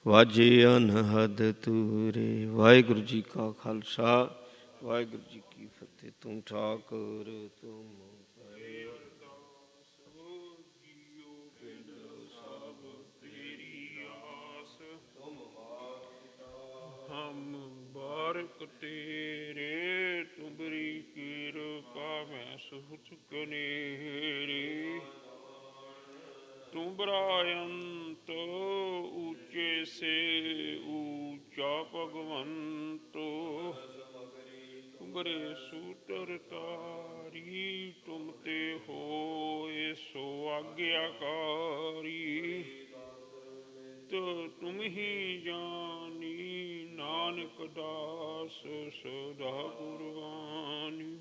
ਵਾਜੇ ਅਨਹਦ ਤੂਰੇ। ਵਾਹਿਗੁਰੂ ਜੀ ਕਾ ਖਾਲਸਾ, ਵਾਹਿਗੁਰੂ ਜੀ ਕੀ ਫਤਿਹ। ਤੂੰ ਠਾਕੁਰ ਤੂੰ ਬਾਰਕ ਤੇਰੇ, ਤੁਮਰੀ ਕਿਰਪਾ ਮੈਂ ਸੁਚ ਕਨੇਰੇ। ਤੁਮਰਾ ਅੰਤ ਉੱਚੇ ਸੇ ਊਚਾ ਭਗਵੰਤੋ, ਤੁਮਰੇ ਸੂਤਰ ਤਾਰੀ, ਤੁਮ ਤੇ ਹੋਏ ਸੋ ਆਗਿਆਕਾਰੀ। ਤੁਮ ਹੀ ਜਾਨੀ ਨਾਨਕ ਦਾਸ ਸਦਾ ਕੁਰਬਾਨੀ।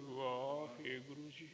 ਵਾਹਿਗੁਰੂ ਜੀ।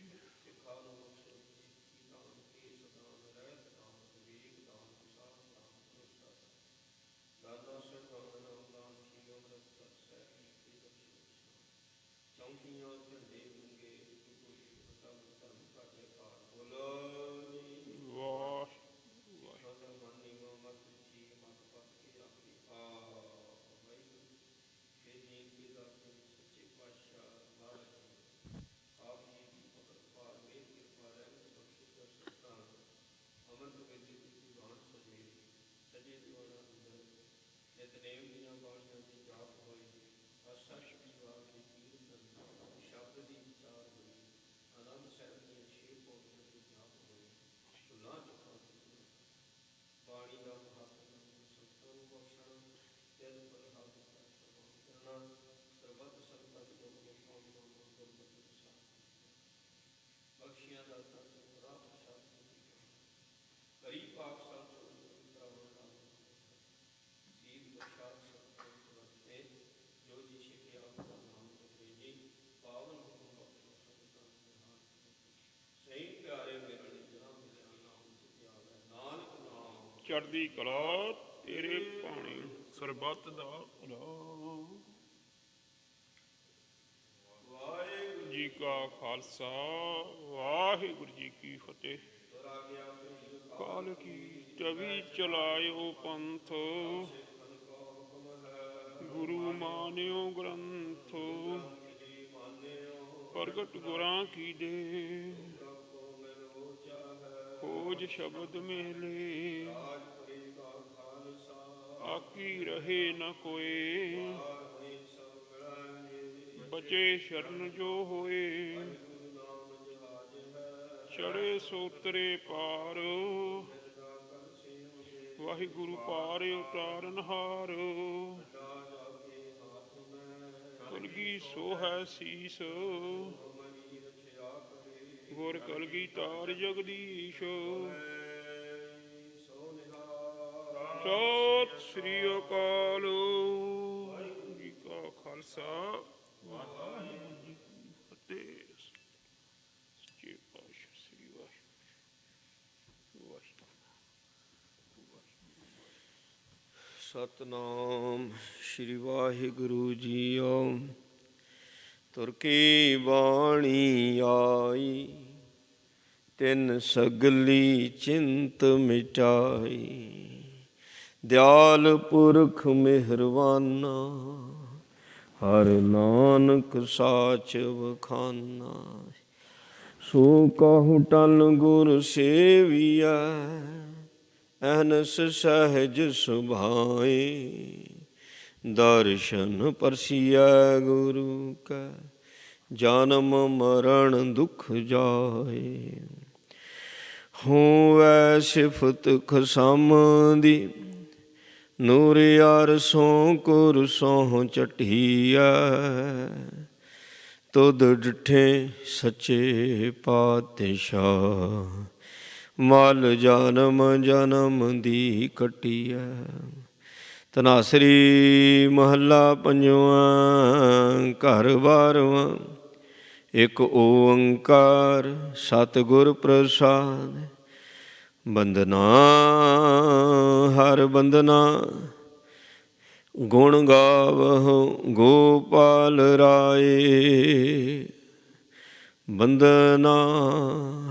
ਚੜ੍ਹਦੀ ਕਲਾ ਤੇਰੇ ਭਾਣੇ, ਸਰਬੱਤ ਦਾ ਭਲਾ। ਵਾਹਿਗੁਰੂ ਜੀ ਕਾ ਖਾਲਸਾ ਵਾਹਿਗੁਰੂ ਜੀ ਕੀ ਫਤਿਹ। ਕਾਲ ਕੀ ਤਵੀ ਚਲਾਇਓ ਪੰਥ, ਗੁਰੂ ਮਾਨਿਓ ਗ੍ਰੰਥ, ਪ੍ਰਗਟ ਗੁਰਾਂ ਕੀ ਦੇ, ਖੋਜ ਸ਼ਬਦ ਮੇਲੇ, ਆਕੀ ਰਹੇ ਨ ਕੋਏ, ਬਚੇ ਸ਼ਰਨ ਜੋ ਹੋਏ, ਚੜੇ ਸੋਤਰੇ ਪਾਰ, ਵਾਹਿਗੁਰੂ ਪਾਰ ਉਤਾਰਨਹਾਰ, ਕਲਗੀ ਸੋ ਹੈ ਸੀਸ, ਗੁਰ ਕਲਗੀ ਤਾਰ ਜਗਦੀਸ਼। ਸਤਿ ਸ੍ਰੀ ਅਕਾਲ। ਵਾਹਿਗੁਰੂ ਜੀ ਕਾ ਖਾਲਸਾ ਵਾਹਿਗੁਰੂ ਜੀ ਕੀ ਫਤਿਹ। ਸੱਚੇ ਪਾਤਸ਼ਾਹ ਸ੍ਰੀ ਵਾਹਿਗੁਰੂ। ਸਤਨਾਮ ਸ਼੍ਰੀ ਵਾਹਿਗੁਰੂ ਜੀਓ। ਤੁਰ ਕੀ ਬਾਣੀ ਆਈ, ਤਿਨ ਸਗਲੀ ਚਿੰਤ ਮਿਟਾਈ। ਦਿਆਲ ਪੁਰਖ ਮਿਹਰਵਾਨਾ, ਹਰ ਨਾਨਕ ਸਾਚ ਵਖਾਨਾ। ਸੋ ਕਹੂੰ ਟਲ ਗੁਰ ਸੇਵੀਐ, ਅਹਨਸ ਸਹਿਜ ਸੁਭਾਏ। ਦਰਸ਼ਨ ਪਰਸੀਐ ਗੁਰੂ ਕੈ, ਜਨਮ ਮਰਨ ਦੁਖ ਜਾਏ। ਹੋਵੈ ਸਿਫਤ ਖਸਮ ਦੀ, ਨੂਰ ਅਰਸੋਂ ਕੁਰਸੋਂ ਚਟੀਐ। ਤੁਧ ਡਿਠੇ ਸੱਚੇ ਪਾਤਸ਼ਾਹ, ਮਲ ਜਨਮ ਜਨਮ ਦੀ ਕੱਟੀਐ। ਧਨਾਸਰੀ ਮਹੱਲਾ ਪੰਜਵਾਂ। ਘਰ ਬਾਰਵਾਂ। ਇਕ ਓੰਕਾਰ ਸਤਿਗੁਰ ਪ੍ਰਸਾਦਿ। ਬੰਦਨਾ ਹਰ ਬੰਦਨਾ, ਗੁਣ ਗਾਵਹੁ ਗੋਪਾਲ ਰਾਏ। ਬੰਦਨਾ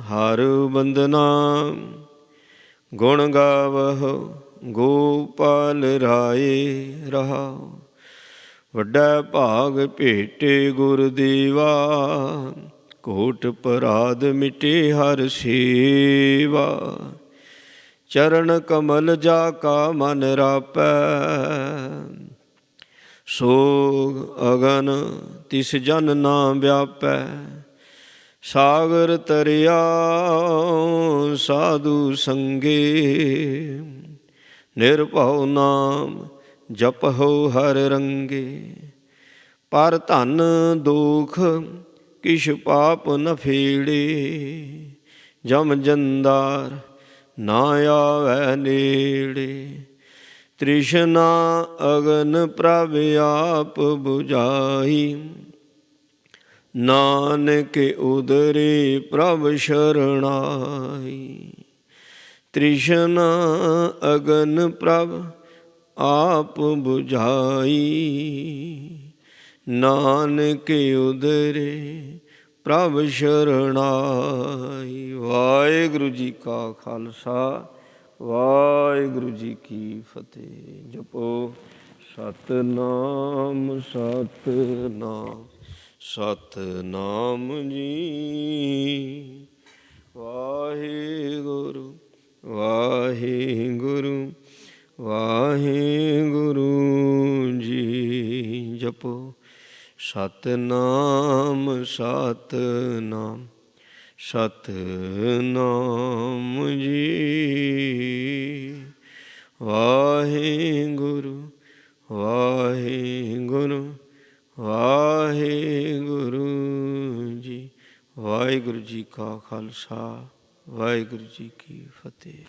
ਹਰ ਬੰਦਨਾ, ਗੁਣ ਗਾਵਹੁ ਗੋਪਾਲ ਰਾਏ। ਰਹਾਉ ਵੱਡਾ ਭਾਗ ਭੇਟੇ ਗੁਰਦੇਵਾ, ਕੋਟ ਪਰਾਧ ਮਿਟੇ ਹਰ ਸੇਵਾ। ਚਰਨ ਕਮਲ ਜਾ ਕਾ ਮਨ ਰਾਪੈ, ਸੋਗ ਅਗਨ ਤਿਸ ਜਨ ਨਾ ਵਿਆਪੈ। ਸਾਗਰ ਤਰਿਆ ਸਾਧੂ ਸੰਗੇ, ਨਿਰਭਉ ਨਾਮ ਜਪਹੁ ਹਰ ਰੰਗੇ। ਪਰ ਧਨ ਦੋਖ ਕਿਛ ਪਾਪ ਨ ਫੇੜੇ, ਜਮ ਜੰਦਾਰ ਨਾ ਆਵੈ ਨੇੜੇ। ਤ੍ਰਿਸ਼ਨਾ ਅਗਨ ਪ੍ਰਭ ਆਪ ਬੁਝਾਈ, ਨਾਨਕ ਉਦਰੇ ਪ੍ਰਭ ਸ਼ਰਣਾਈ। ਤ੍ਰਿਸ਼ਨਾ ਅਗਨ ਪ੍ਰਭ ਆਪ ਬੁਝਾਈ, ਨਾਨਕ ਉਦਰੇ ਪ੍ਰਭ ਸ਼ਰਣਾਈ। ਵਾਹਿਗੁਰੂ ਜੀ ਕਾ ਖਾਲਸਾ, ਵਾਹਿਗੁਰੂ ਜੀ ਕੀ ਫਤਿਹ। ਜਪੋ ਸਤਿਨਾਮ ਸਤਿਨਾਮ ਸਤਿਨਾਮ ਜੀ। ਵਾਹਿਗੁਰੂ ਵਾਹਿਗੁਰੂ ਵਾਹਿਗੁਰੂ ਜੀ। ਜਪੋ ਸਤਿਨਾਮ ਸਤਿਨਾਮ ਸਤਿਨਾਮ ਜੀ। ਵਾਹਿਗੁਰੂ ਵਾਹਿਗੁਰੂ ਵਾਹਿਗੁਰੂ ਜੀ। ਵਾਹਿਗੁਰੂ ਜੀ ਕਾ ਖਾਲਸਾ, ਵਾਹਿਗੁਰੂ ਜੀ ਕੀ ਫਤਿਹ।